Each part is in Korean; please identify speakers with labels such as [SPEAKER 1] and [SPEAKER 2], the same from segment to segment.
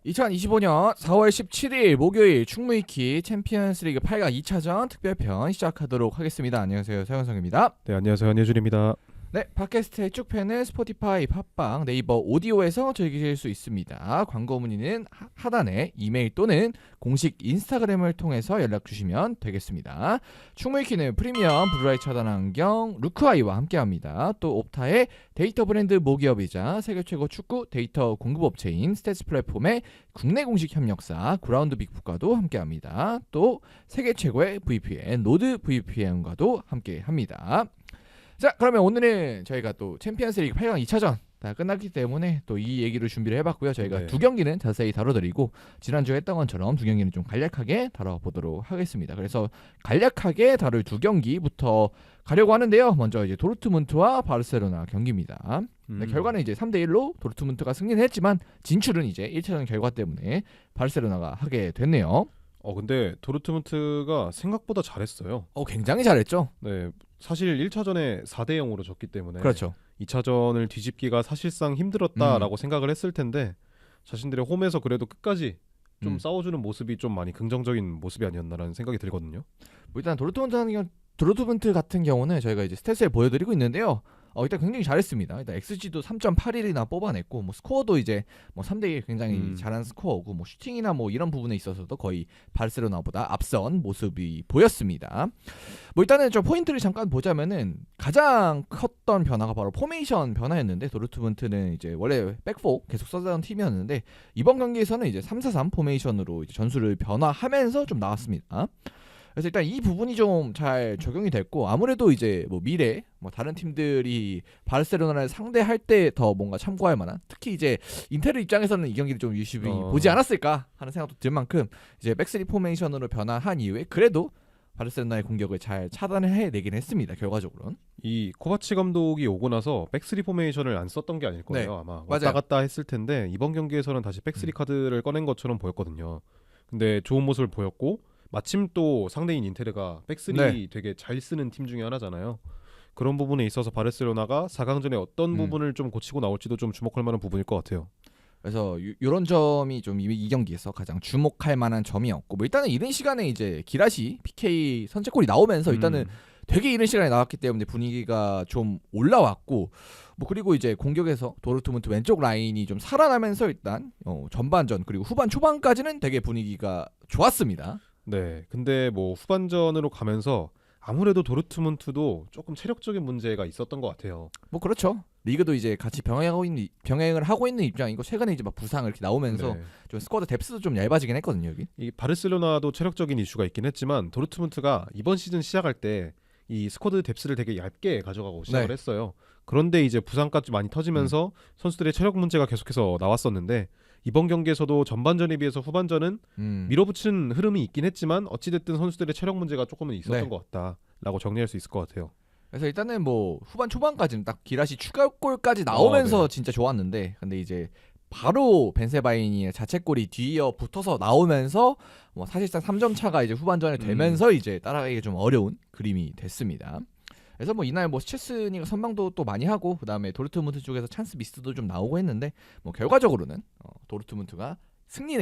[SPEAKER 1] 2025년 4월 17일 목요일 충무이키 챔피언스리그 8강 2차전 특별편 시작하도록 하겠습니다. 안녕하세요, 서영석입니다.
[SPEAKER 2] 네, 안녕하세요. 한예준입니다.
[SPEAKER 1] 네, 팟캐스트의 쭉팬은 스포티파이, 팟빵, 네이버 오디오에서 즐기실 수 있습니다. 광고 문의는 하단에 이메일 또는 공식 인스타그램을 통해서 연락 주시면 되겠습니다. 충무이키는 프리미엄 블루라이 차단 안경 루크아이와 함께합니다. 또 옵타의 데이터 브랜드 모기업이자 세계 최고 축구 데이터 공급업체인 스탯스 플랫폼의 국내 공식 협력사 그라운드 빅북과도 함께합니다. 또 세계 최고의 VPN 노드 VPN과도 함께합니다. 자, 그러면 오늘은 저희가 또 챔피언스리그 8강 2차전 다 끝났기 때문에 또 이 얘기를 준비를 해봤고요. 저희가 두 경기는 자세히 다뤄드리고 지난주에 했던 것처럼 두 경기는 좀 간략하게 다뤄보도록 하겠습니다. 그래서 간략하게 다룰 두 경기부터 가려고 하는데요. 먼저 이제 도르트문트와 바르셀로나 경기입니다. 네, 결과는 이제 3대1로 도르트문트가 승리는 했지만 진출은 이제 1차전 결과 때문에 바르셀로나가 하게 됐네요.
[SPEAKER 2] 근데 도르트문트가 생각보다 잘했어요.
[SPEAKER 1] 굉장히 잘했죠.
[SPEAKER 2] 네, 사실 1차전에 4대 0으로 졌기 때문에
[SPEAKER 1] 그렇죠.
[SPEAKER 2] 2차전을 뒤집기가 사실상 힘들었다라고 생각을 했을 텐데 자신들의 홈에서 그래도 끝까지 좀 싸워주는 모습이 좀 많이 긍정적인 모습이 아니었나라는 생각이 들거든요.
[SPEAKER 1] 뭐 일단 도르트문트 같은 경우는 저희가 이제 스탯을 보여드리고 있는데요. 일단 굉장히 잘했습니다. 일단 XG도 3.81이나 뽑아냈고, 뭐 스코어도 이제 뭐 3대1 굉장히 잘한 스코어고, 뭐 슈팅이나 뭐 이런 부분에 있어서도 거의 바르셀로나보다 앞선 모습이 보였습니다. 뭐 일단은 저 포인트를 잠깐 보자면은 가장 컸던 변화가 바로 포메이션 변화였는데, 도르트문트는 이제 원래 백포 계속 써던 팀이었는데 이번 경기에서는 이제 3-4-3 포메이션으로 이제 전술을 변화하면서 좀 나왔습니다. 그래서 일단 이 부분이 좀 잘 적용이 됐고, 아무래도 이제 뭐 미래 뭐 다른 팀들이 바르셀로나를 상대할 때 더 뭔가 참고할 만한, 특히 이제 인테르 입장에서는 이 경기를 좀 유심히 보지 않았을까 하는 생각도 들 만큼 이제 백스리 포메이션으로 변화한 이후에 그래도 바르셀로나의 공격을 잘 차단을 해내긴 했습니다. 결과적으로는
[SPEAKER 2] 이 코바치 감독이 오고 나서 백스리 포메이션을 안 썼던 게 아닐 거예요.
[SPEAKER 1] 네,
[SPEAKER 2] 아마
[SPEAKER 1] 맞아요.
[SPEAKER 2] 왔다 갔다 했을 텐데 이번 경기에서는 다시 백스리 카드를 꺼낸 것처럼 보였거든요. 근데 좋은 모습을 보였고, 마침 또 상대인 인테르가 백스리 되게 잘 쓰는 팀 중에 하나잖아요. 그런 부분에 있어서 바르셀로나가 4강전에 어떤 부분을 좀 고치고 나올지도 좀 주목할 만한 부분일 것 같아요.
[SPEAKER 1] 그래서 이런 점이 좀 이 경기에서 가장 주목할 만한 점이었고, 뭐 일단은 이른 시간에 이제 기라시 PK 선제골이 나오면서 일단은 되게 이른 시간에 나왔기 때문에 분위기가 좀 올라왔고, 뭐 그리고 이제 공격에서 도르트문트 왼쪽 라인이 좀 살아나면서 일단 전반전 그리고 후반 초반까지는 되게 분위기가 좋았습니다.
[SPEAKER 2] 네, 근데 뭐 후반전으로 가면서 아무래도 도르트문트도 조금 체력적인 문제가 있었던 것 같아요.
[SPEAKER 1] 뭐 그렇죠. 리그도 이제 같이 병행을 하고 있는 입장이고, 최근에 이제 막 부상 이렇게 나오면서 좀 스쿼드 뎁스도 좀 얇아지긴 했거든요, 여기.
[SPEAKER 2] 이 바르셀로나도 체력적인 이슈가 있긴 했지만 도르트문트가 이번 시즌 시작할 때 이 스쿼드 뎁스를 되게 얇게 가져가고 시작을 했어요. 그런데 이제 부상까지 많이 터지면서 선수들의 체력 문제가 계속해서 나왔었는데, 이번 경기에서도 전반전에 비해서 후반전은 밀어붙이는 흐름이 있긴 했지만 어찌됐든 선수들의 체력 문제가 조금은 있었던 것 같다라고 정리할 수 있을 것 같아요.
[SPEAKER 1] 그래서 일단은 뭐 후반 초반까지는 딱 기라시 추가골까지 나오면서 진짜 좋았는데, 근데 이제 바로 벤세바이니의 자책골이 뒤이어 붙어서 나오면서 뭐 사실상 3점 차가 이제 후반전에 되면서 이제 따라가기 좀 어려운 그림이 됐습니다. 그래서 뭐 이날 뭐 스체스니가 선방도 또 많이 하고, 그다음에 도르트문트 쪽에서 찬스 미스도 좀 나오고 했는데, 뭐 결과적으로는 도르트문트가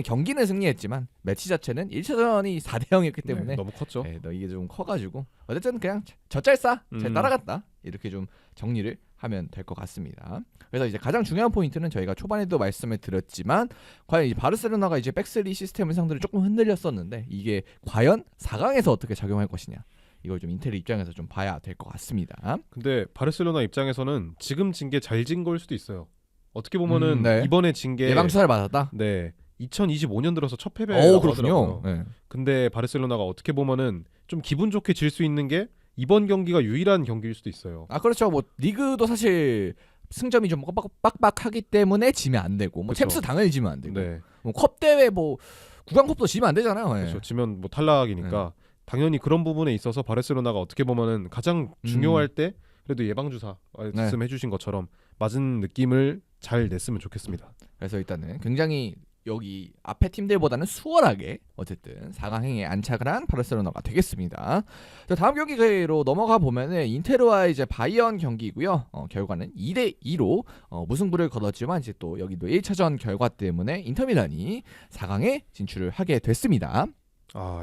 [SPEAKER 1] 경기는 승리했지만 매치 자체는 1차전이 4대 0이었기 때문에
[SPEAKER 2] 너무 컸죠.
[SPEAKER 1] 이게 좀 커가지고 어쨌든 그냥 젖잘싸 잘 따라갔다, 이렇게 좀 정리를 하면 될 것 같습니다. 그래서 이제 가장 중요한 포인트는 저희가 초반에도 말씀을 드렸지만, 과연 이 바르셀로나가 이제 백스리 시스템을 상대로 조금 흔들렸었는데 이게 과연 4강에서 어떻게 작용할 것이냐, 이걸 좀 인텔 입장에서 좀 봐야 될 것 같습니다.
[SPEAKER 2] 근데 바르셀로나 입장에서는 지금 진 게 잘 진 걸 수도 있어요. 어떻게 보면은 이번에 진 게
[SPEAKER 1] 예방 주사를 맞았다.
[SPEAKER 2] 네, 2025년 들어서 첫 패배라고
[SPEAKER 1] 그렇군요.
[SPEAKER 2] 하더라고요.
[SPEAKER 1] 네.
[SPEAKER 2] 근데 바르셀로나가 어떻게 보면은 좀 기분 좋게 질 수 있는 게 이번 경기가 유일한 경기일 수도 있어요.
[SPEAKER 1] 그렇죠. 뭐 리그도 사실 승점이 좀 빡빡하기 때문에 지면 안 되고, 뭐 챔스 당연히 지면 안 되고, 뭐 컵 대회 뭐 구강컵도 지면 안 되잖아요.
[SPEAKER 2] 그렇죠. 지면 뭐 탈락이니까 당연히 그런 부분에 있어서 바르셀로나가 어떻게 보면은 가장 중요할 때 그래도 예방 주사 말씀해 주신 것처럼 맞은 느낌을 잘 냈으면 좋겠습니다.
[SPEAKER 1] 그래서 일단은 굉장히 여기 앞에 팀들보다는 수월하게 어쨌든 4강행에 안착을 한 바르셀로나가 되겠습니다. 자, 다음 경기로 넘어가 보면은 인테르와 이제 바이언 경기고요. 결과는 2대2로 무승부를 거뒀지만 이제 또 여기도 1차전 결과 때문에 인터밀란이 4강에 진출을 하게 됐습니다.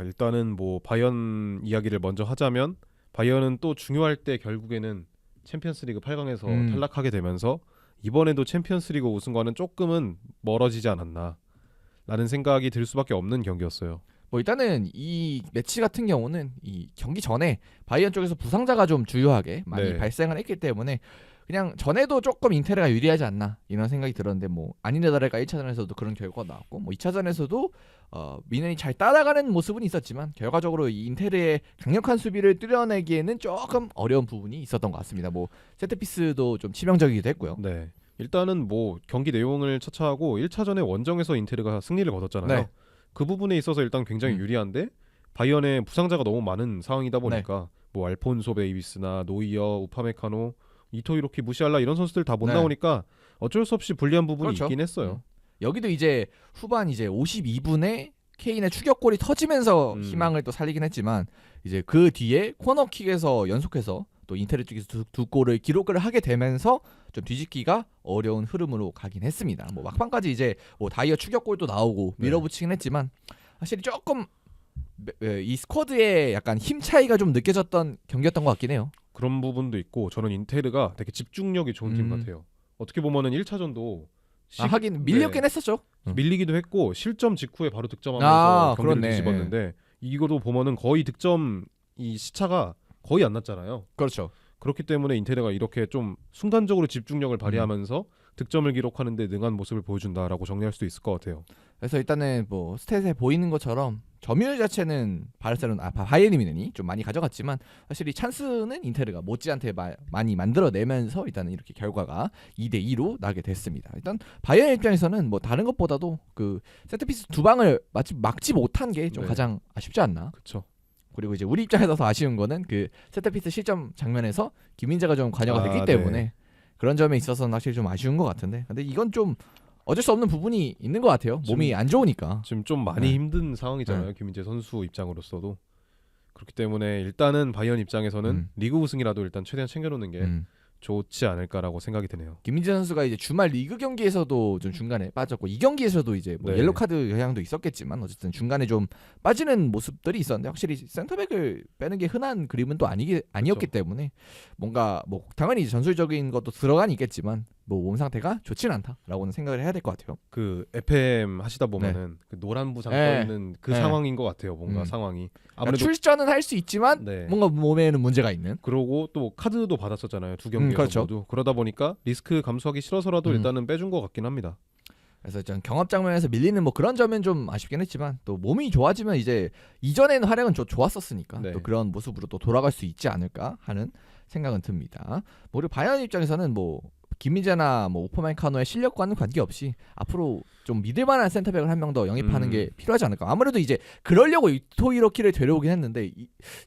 [SPEAKER 2] 일단은 뭐 바이언 이야기를 먼저 하자면 바이언은 또 중요할 때 결국에는 챔피언스리그 8강에서 탈락하게 되면서 이번에도 챔피언스리그 우승과는 조금은 멀어지지 않았나 라는 생각이 들 수밖에 없는 경기였어요.
[SPEAKER 1] 뭐 일단은 이 매치 같은 경우는 이 경기 전에 바이언 쪽에서 부상자가 좀 주요하게 많이
[SPEAKER 2] 네.
[SPEAKER 1] 발생을 했기 때문에 그냥 전에도 조금 인테르가 유리하지 않나 이런 생각이 들었는데 뭐 아니네 다를까 1차전에서도 그런 결과가 나왔고 뭐 2차전에서도 미넨이 잘 따라가는 모습은 있었지만 결과적으로 이 인테르의 강력한 수비를 뚫어내기에는 조금 어려운 부분이 있었던 것 같습니다. 뭐 세트피스도 좀 치명적이기도 했고요.
[SPEAKER 2] 네. 일단은 뭐 경기 내용을 차차하고 1차전에 원정에서 인테르가 승리를 거뒀잖아요.
[SPEAKER 1] 네.
[SPEAKER 2] 그 부분에 있어서 일단 굉장히 유리한데 바이언의 부상자가 너무 많은 상황이다 보니까 뭐 알폰소 베이비스나 노이어, 우파메카노, 이토이로키, 무시알라 이런 선수들 다 못
[SPEAKER 1] 네.
[SPEAKER 2] 나오니까 어쩔 수 없이 불리한 부분이
[SPEAKER 1] 그렇죠.
[SPEAKER 2] 있긴 했어요.
[SPEAKER 1] 여기도 이제 후반 이제 52분에 케인의 추격골이 터지면서 희망을 또 살리긴 했지만 이제 그 뒤에 코너킥에서 연속해서 또 인테르 쪽에서 두 골을 기록을 하게 되면서 좀 뒤집기가 어려운 흐름으로 가긴 했습니다. 뭐 막판까지 이제 뭐 다이어 추격골도 나오고 밀어붙이긴 했지만 확실히 조금 이 스쿼드의 약간 힘 차이가 좀 느껴졌던 경기였던 것 같긴 해요.
[SPEAKER 2] 그런 부분도 있고 저는 인테르가 되게 집중력이 좋은 팀 같아요. 어떻게 보면은 1차전도
[SPEAKER 1] 하긴 밀렸긴 했었죠.
[SPEAKER 2] 밀리기도 했고 실점 직후에 바로 득점하면서 경기를
[SPEAKER 1] 그렇네.
[SPEAKER 2] 뒤집었는데 이거도 보면은 거의 득점 이 시차가 거의 안 났잖아요.
[SPEAKER 1] 그렇죠.
[SPEAKER 2] 그렇기 때문에 인테르가 이렇게 좀 순간적으로 집중력을 발휘하면서 득점을 기록하는 데 능한 모습을 보여준다라고 정리할 수 있을 것 같아요.
[SPEAKER 1] 그래서 일단은 뭐 스탯에 보이는 것처럼 점유율 자체는 바이에른 좀 많이 가져갔지만 사실 이 찬스는 인테르가 못지않게 많이 만들어내면서 일단은 이렇게 결과가 2대2로 나게 됐습니다. 일단 바이에른 입장에서는 뭐 다른 것보다도 그 세트피스 두 방을 막지 못한 게 좀
[SPEAKER 2] 네.
[SPEAKER 1] 가장 아쉽지 않나.
[SPEAKER 2] 그렇죠.
[SPEAKER 1] 그리고 이제 우리 입장에서 더 아쉬운 거는 그 세트피스 실점 장면에서 김민재가 좀 관여가 됐기
[SPEAKER 2] 네.
[SPEAKER 1] 때문에 그런 점에 있어서는 확실히 좀 아쉬운 것 같은데 근데 이건 좀 어쩔 수 없는 부분이 있는 것 같아요. 몸이 안 좋으니까.
[SPEAKER 2] 지금 좀 많이
[SPEAKER 1] 네.
[SPEAKER 2] 힘든 상황이잖아요. 김민재 선수 입장으로서도. 그렇기 때문에 일단은 바이언 입장에서는 리그 우승이라도 일단 최대한 챙겨놓는 게 좋지 않을까라고 생각이 드네요.
[SPEAKER 1] 김민재 선수가 이제 주말 리그 경기에서도 좀 중간에 빠졌고 이 경기에서도 이제 뭐
[SPEAKER 2] 네.
[SPEAKER 1] 옐로 카드 영향도 있었겠지만 어쨌든 중간에 좀 빠지는 모습들이 있었는데 확실히 센터백을 빼는 게 흔한 그림은 또 아니었기
[SPEAKER 2] 그렇죠.
[SPEAKER 1] 때문에 뭔가 뭐 당연히 이제 전술적인 것도 들어간 있겠지만 뭐 몸 상태가 좋지는 않다라고는 생각을 해야 될 것 같아요.
[SPEAKER 2] 그 FM 하시다 보면은 그 노란 부상 떠 있는 그 상황인 것 같아요. 뭔가 상황이 아무래도
[SPEAKER 1] 출전은 할 수 있지만
[SPEAKER 2] 네.
[SPEAKER 1] 뭔가 몸에는 문제가 있는.
[SPEAKER 2] 그러고 또 카드도 받았었잖아요. 두 경기에서
[SPEAKER 1] 그렇죠.
[SPEAKER 2] 모두. 그러다 보니까 리스크 감수하기 싫어서라도 일단은 빼준 것 같긴 합니다.
[SPEAKER 1] 그래서 좀 경합 장면에서 밀리는 뭐 그런 점은 좀 아쉽긴 했지만 또 몸이 좋아지면 이제 이전에는 활약은 좋았었으니까
[SPEAKER 2] 네.
[SPEAKER 1] 또 그런 모습으로 또 돌아갈 수 있지 않을까 하는 생각은 듭니다. 뭐 그리고 바이에른 입장에서는 뭐 김민재나 뭐 오퍼맨카노의 실력과는 관계없이 앞으로 좀 믿을만한 센터백을 한 명 더 영입하는 게 필요하지 않을까. 아무래도 이제 그러려고 이토이로키를 데려오긴 했는데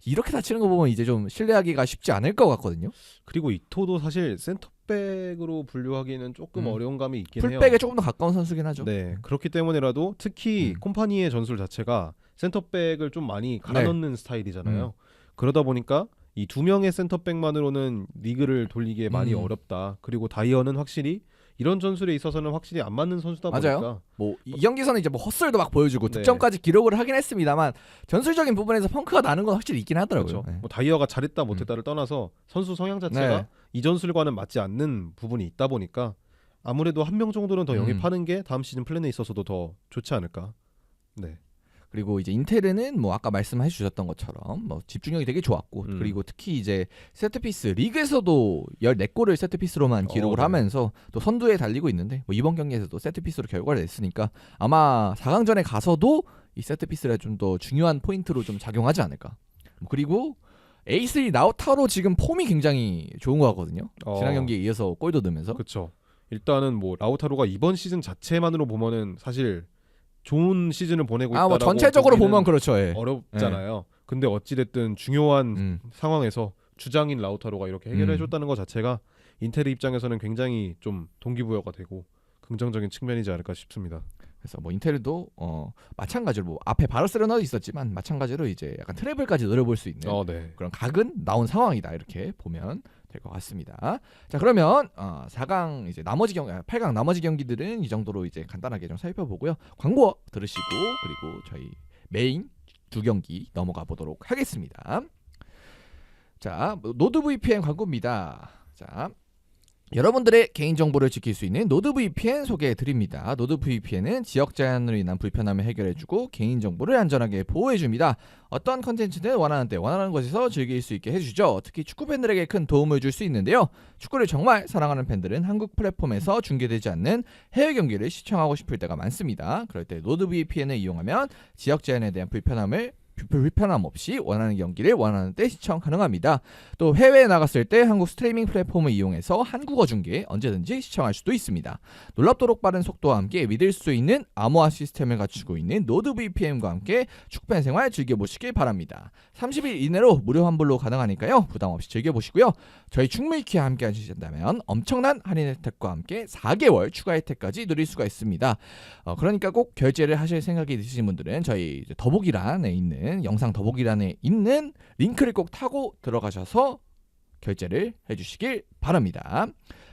[SPEAKER 1] 이렇게 다치는 거 보면 이제 좀 신뢰하기가 쉽지 않을 것 같거든요.
[SPEAKER 2] 그리고 이토도 사실 센터백으로 분류하기는 조금 어려운 감이 있긴 해요.
[SPEAKER 1] 풀백에 조금 더 가까운 선수긴 하죠.
[SPEAKER 2] 네, 그렇기 때문에라도 특히 콤파니의 전술 자체가 센터백을 좀 많이 갈아 넣는 스타일이잖아요. 그러다 보니까 이 두 명의 센터백만으로는 리그를 돌리기에 많이 어렵다. 그리고 다이어는 확실히 이런 전술에 있어서는 확실히 안 맞는 선수다
[SPEAKER 1] 맞아요.
[SPEAKER 2] 보니까
[SPEAKER 1] 뭐 이 경기에서는 이제 뭐 헛설도 막 보여주고
[SPEAKER 2] 네.
[SPEAKER 1] 득점까지 기록을 하긴 했습니다만 전술적인 부분에서 펑크가 나는 건 확실히 있긴 하더라고요.
[SPEAKER 2] 그렇죠. 뭐 다이어가 잘했다 못했다를 떠나서 선수 성향 자체가 이 전술과는 맞지 않는 부분이 있다 보니까 아무래도 한 명 정도는 더 영입하는 게 다음 시즌 플랜에 있어서도 더 좋지 않을까. 네.
[SPEAKER 1] 그리고 이제 인테르는 뭐 아까 말씀해 주셨던 것처럼 뭐 집중력이 되게 좋았고 그리고 특히 이제 세트피스 리그에서도 14골을 세트피스로만 기록을
[SPEAKER 2] 네.
[SPEAKER 1] 하면서 또 선두에 달리고 있는데 뭐 이번 경기에서도 세트피스로 결과를 냈으니까 아마 4강전에 가서도 이 세트피스가 좀 더 중요한 포인트로 좀 작용하지 않을까. 그리고 A3 라우타로 지금 폼이 굉장히 좋은 것 같거든요. 지난 경기에 이어서 골도 넣으면서.
[SPEAKER 2] 그렇죠. 일단은 뭐 라우타로가 이번 시즌 자체만으로 보면은 사실 좋은 시즌을 보내고 있다라고
[SPEAKER 1] 뭐 전체적으로
[SPEAKER 2] 보기는
[SPEAKER 1] 보면 그렇죠. 예.
[SPEAKER 2] 어렵잖아요. 근데 어찌 됐든 중요한 상황에서 주장인 라우타로가 이렇게 해결해 줬다는 것 자체가 인테르 입장에서는 굉장히 좀 동기부여가 되고 긍정적인 측면이지 않을까 싶습니다.
[SPEAKER 1] 그래서 뭐 인텔도 마찬가지로 뭐 앞에 바르셀로나도 있었지만 마찬가지로 이제 약간 트래블까지 노려볼 수 있는
[SPEAKER 2] 네.
[SPEAKER 1] 그런 각은 나온 상황이다 이렇게 보면 될 것 같습니다. 자 그러면 4강 이제 나머지 8강 나머지 경기들은 이 정도로 이제 간단하게 좀 살펴보고요. 광고 들으시고 그리고 저희 메인 두 경기 넘어가 보도록 하겠습니다. 자 노드 VPN 광고입니다. 자 여러분들의 개인정보를 지킬 수 있는 노드 VPN 소개해드립니다. 노드 VPN은 지역 제한으로 인한 불편함을 해결해주고 개인정보를 안전하게 보호해줍니다. 어떤 컨텐츠든 원하는 때 원하는 곳에서 즐길 수 있게 해주죠. 특히 축구 팬들에게 큰 도움을 줄 수 있는데요. 축구를 정말 사랑하는 팬들은 한국 플랫폼에서 중계되지 않는 해외 경기를 시청하고 싶을 때가 많습니다. 그럴 때 노드 VPN을 이용하면 지역 제한에 대한 불편함 없이 원하는 경기를 원하는 때 시청 가능합니다. 또 해외에 나갔을 때 한국 스트리밍 플랫폼을 이용해서 한국어 중계 언제든지 시청할 수도 있습니다. 놀랍도록 빠른 속도와 함께 믿을 수 있는 암호화 시스템을 갖추고 있는 노드 VPN과 함께 축구팬 생활 즐겨보시길 바랍니다. 30일 이내로 무료 환불로 가능하니까요. 부담 없이 즐겨보시고요. 저희 충물키와 함께 하신다면 엄청난 할인 혜택과 함께 4개월 추가 혜택까지 누릴 수가 있습니다. 그러니까 꼭 결제를 하실 생각이 드시는 분들은 저희 더보기란에 있는 영상 더보기란에 있는 링크를 꼭 타고 들어가셔서 결제를 해주시길 바랍니다.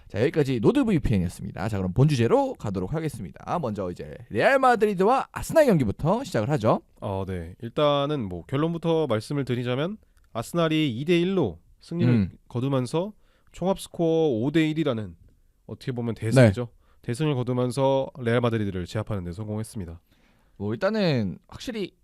[SPEAKER 1] 자 여기까지 노드 VPN이었습니다. 자 그럼 본 주제로 가도록 하겠습니다. 먼저 이제 레알 마드리드와 아스날 경기부터 시작을 하죠.
[SPEAKER 2] 네. 일단은 뭐 결론부터 말씀을 드리자면 아스날이 2대1로 승리를 거두면서 총합 스코어 5대1이라는 어떻게 보면 대승이죠. 대승을 거두면서 레알 마드리드를 제압하는 데 성공했습니다.
[SPEAKER 1] 뭐 일단은 확실히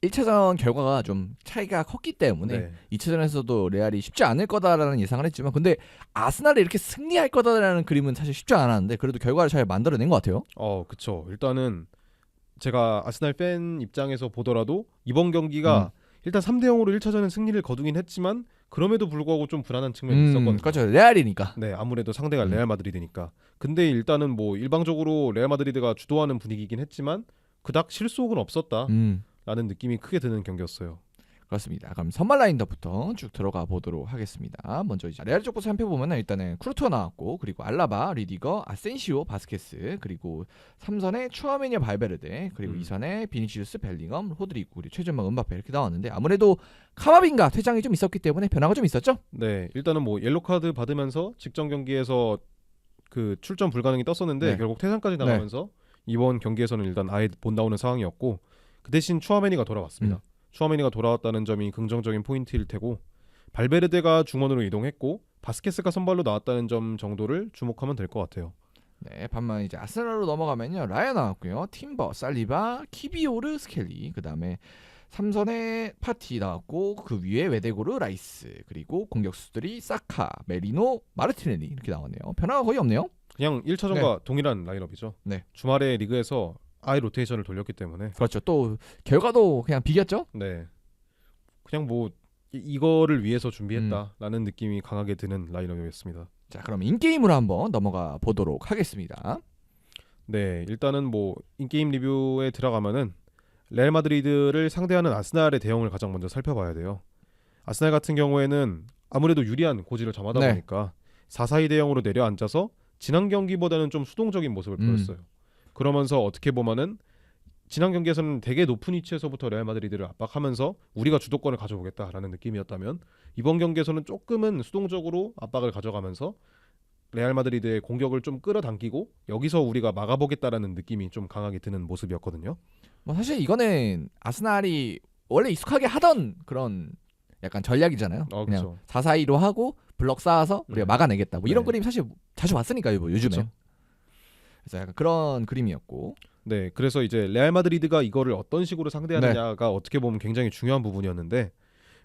[SPEAKER 1] 1차전 결과가 좀 차이가 컸기 때문에 2차전에서도 레알이 쉽지 않을 거다라는 예상을 했지만 근데 아스날이 이렇게 승리할 거다라는 그림은 사실 쉽지 않았는데 그래도 결과를 잘 만들어낸 것 같아요.
[SPEAKER 2] 그쵸. 일단은 제가 아스날 팬 입장에서 보더라도 이번 경기가 일단 3대0으로 1차전은 승리를 거두긴 했지만 그럼에도 불구하고 좀 불안한 측면이 있었거든요.
[SPEAKER 1] 그렇죠. 레알이니까.
[SPEAKER 2] 네, 아무래도 상대가 레알 마드리드니까. 근데 일단은 뭐 일방적으로 레알 마드리드가 주도하는 분위기긴 했지만 그닥 실속은 없었다. 라는 느낌이 크게 드는 경기였어요.
[SPEAKER 1] 그렇습니다. 그럼 선발 라인업부터 쭉 들어가 보도록 하겠습니다. 먼저 이제 레알 쪽부터 살펴보면 일단은 크루토 나왔고 그리고 알라바, 리디거, 아센시오, 바스케스 그리고 3선에 추아메니 발베르데 그리고 2선에 비니시우스, 벨링엄, 호드리고 그리고 최전방 은바페 이렇게 나왔는데 아무래도 카마빈가 퇴장이 좀 있었기 때문에 변화가 좀 있었죠?
[SPEAKER 2] 네, 일단은 뭐 옐로 카드 받으면서 직전 경기에서 그 출전 불가능이 떴었는데 결국 퇴장까지 나가면서 이번 경기에서는 일단 아예 못 나오는 상황이었고 그 대신 추아메니가 돌아왔습니다. 추아메니가 돌아왔다는 점이 긍정적인 포인트일 테고 발베르데가 중원으로 이동했고 바스케스가 선발로 나왔다는 점 정도를 주목하면 될 것 같아요.
[SPEAKER 1] 네, 반면 이제 아스날로 넘어가면요. 라야 나왔고요. 팀버, 살리바, 키비오르, 스켈리 그다음에 3선에 파티 나왔고 그 위에 웨데고르, 라이스 그리고 공격수들이 사카, 메리노, 마르티넬리 이렇게 나왔네요. 변화가 거의 없네요.
[SPEAKER 2] 그냥 1차전과 동일한 라인업이죠. 주말에 리그에서 아예 로테이션을 돌렸기 때문에
[SPEAKER 1] 그렇죠. 또 결과도 그냥 비겼죠.
[SPEAKER 2] 네, 그냥 뭐 이거를 위해서 준비했다라는 느낌이 강하게 드는 라인업이었습니다.
[SPEAKER 1] 자, 그럼 인게임으로 한번 넘어가 보도록 하겠습니다.
[SPEAKER 2] 네, 일단은 뭐 인게임 리뷰에 들어가면은 레알 마드리드를 상대하는 아스날의 대응을 가장 먼저 살펴봐야 돼요. 아스날 같은 경우에는 아무래도 유리한 고지를 점하다 보니까 4-4-2 대응으로 내려앉아서 지난 경기보다는 좀 수동적인 모습을 보였어요. 그러면서 어떻게 보면은 지난 경기에서는 되게 높은 위치에서부터 레알 마드리드를 압박하면서 우리가 주도권을 가져오겠다라는 느낌이었다면 이번 경기에서는 조금은 수동적으로 압박을 가져가면서 레알 마드리드의 공격을 좀 끌어당기고 여기서 우리가 막아보겠다라는 느낌이 좀 강하게 드는 모습이었거든요.
[SPEAKER 1] 뭐 사실 이거는 아스날이 원래 익숙하게 하던 그런 약간 전략이잖아요. 그냥 4-4-2로 하고 블럭 쌓아서 우리가 막아내겠다. 뭐 이런 그림 사실 자주 봤으니까요, 뭐 요즘에. 그래서 약간 그런 그림이었고.
[SPEAKER 2] 네, 그래서 이제 레알 마드리드가 이거를 어떤 식으로 상대하느냐가 어떻게 보면 굉장히 중요한 부분이었는데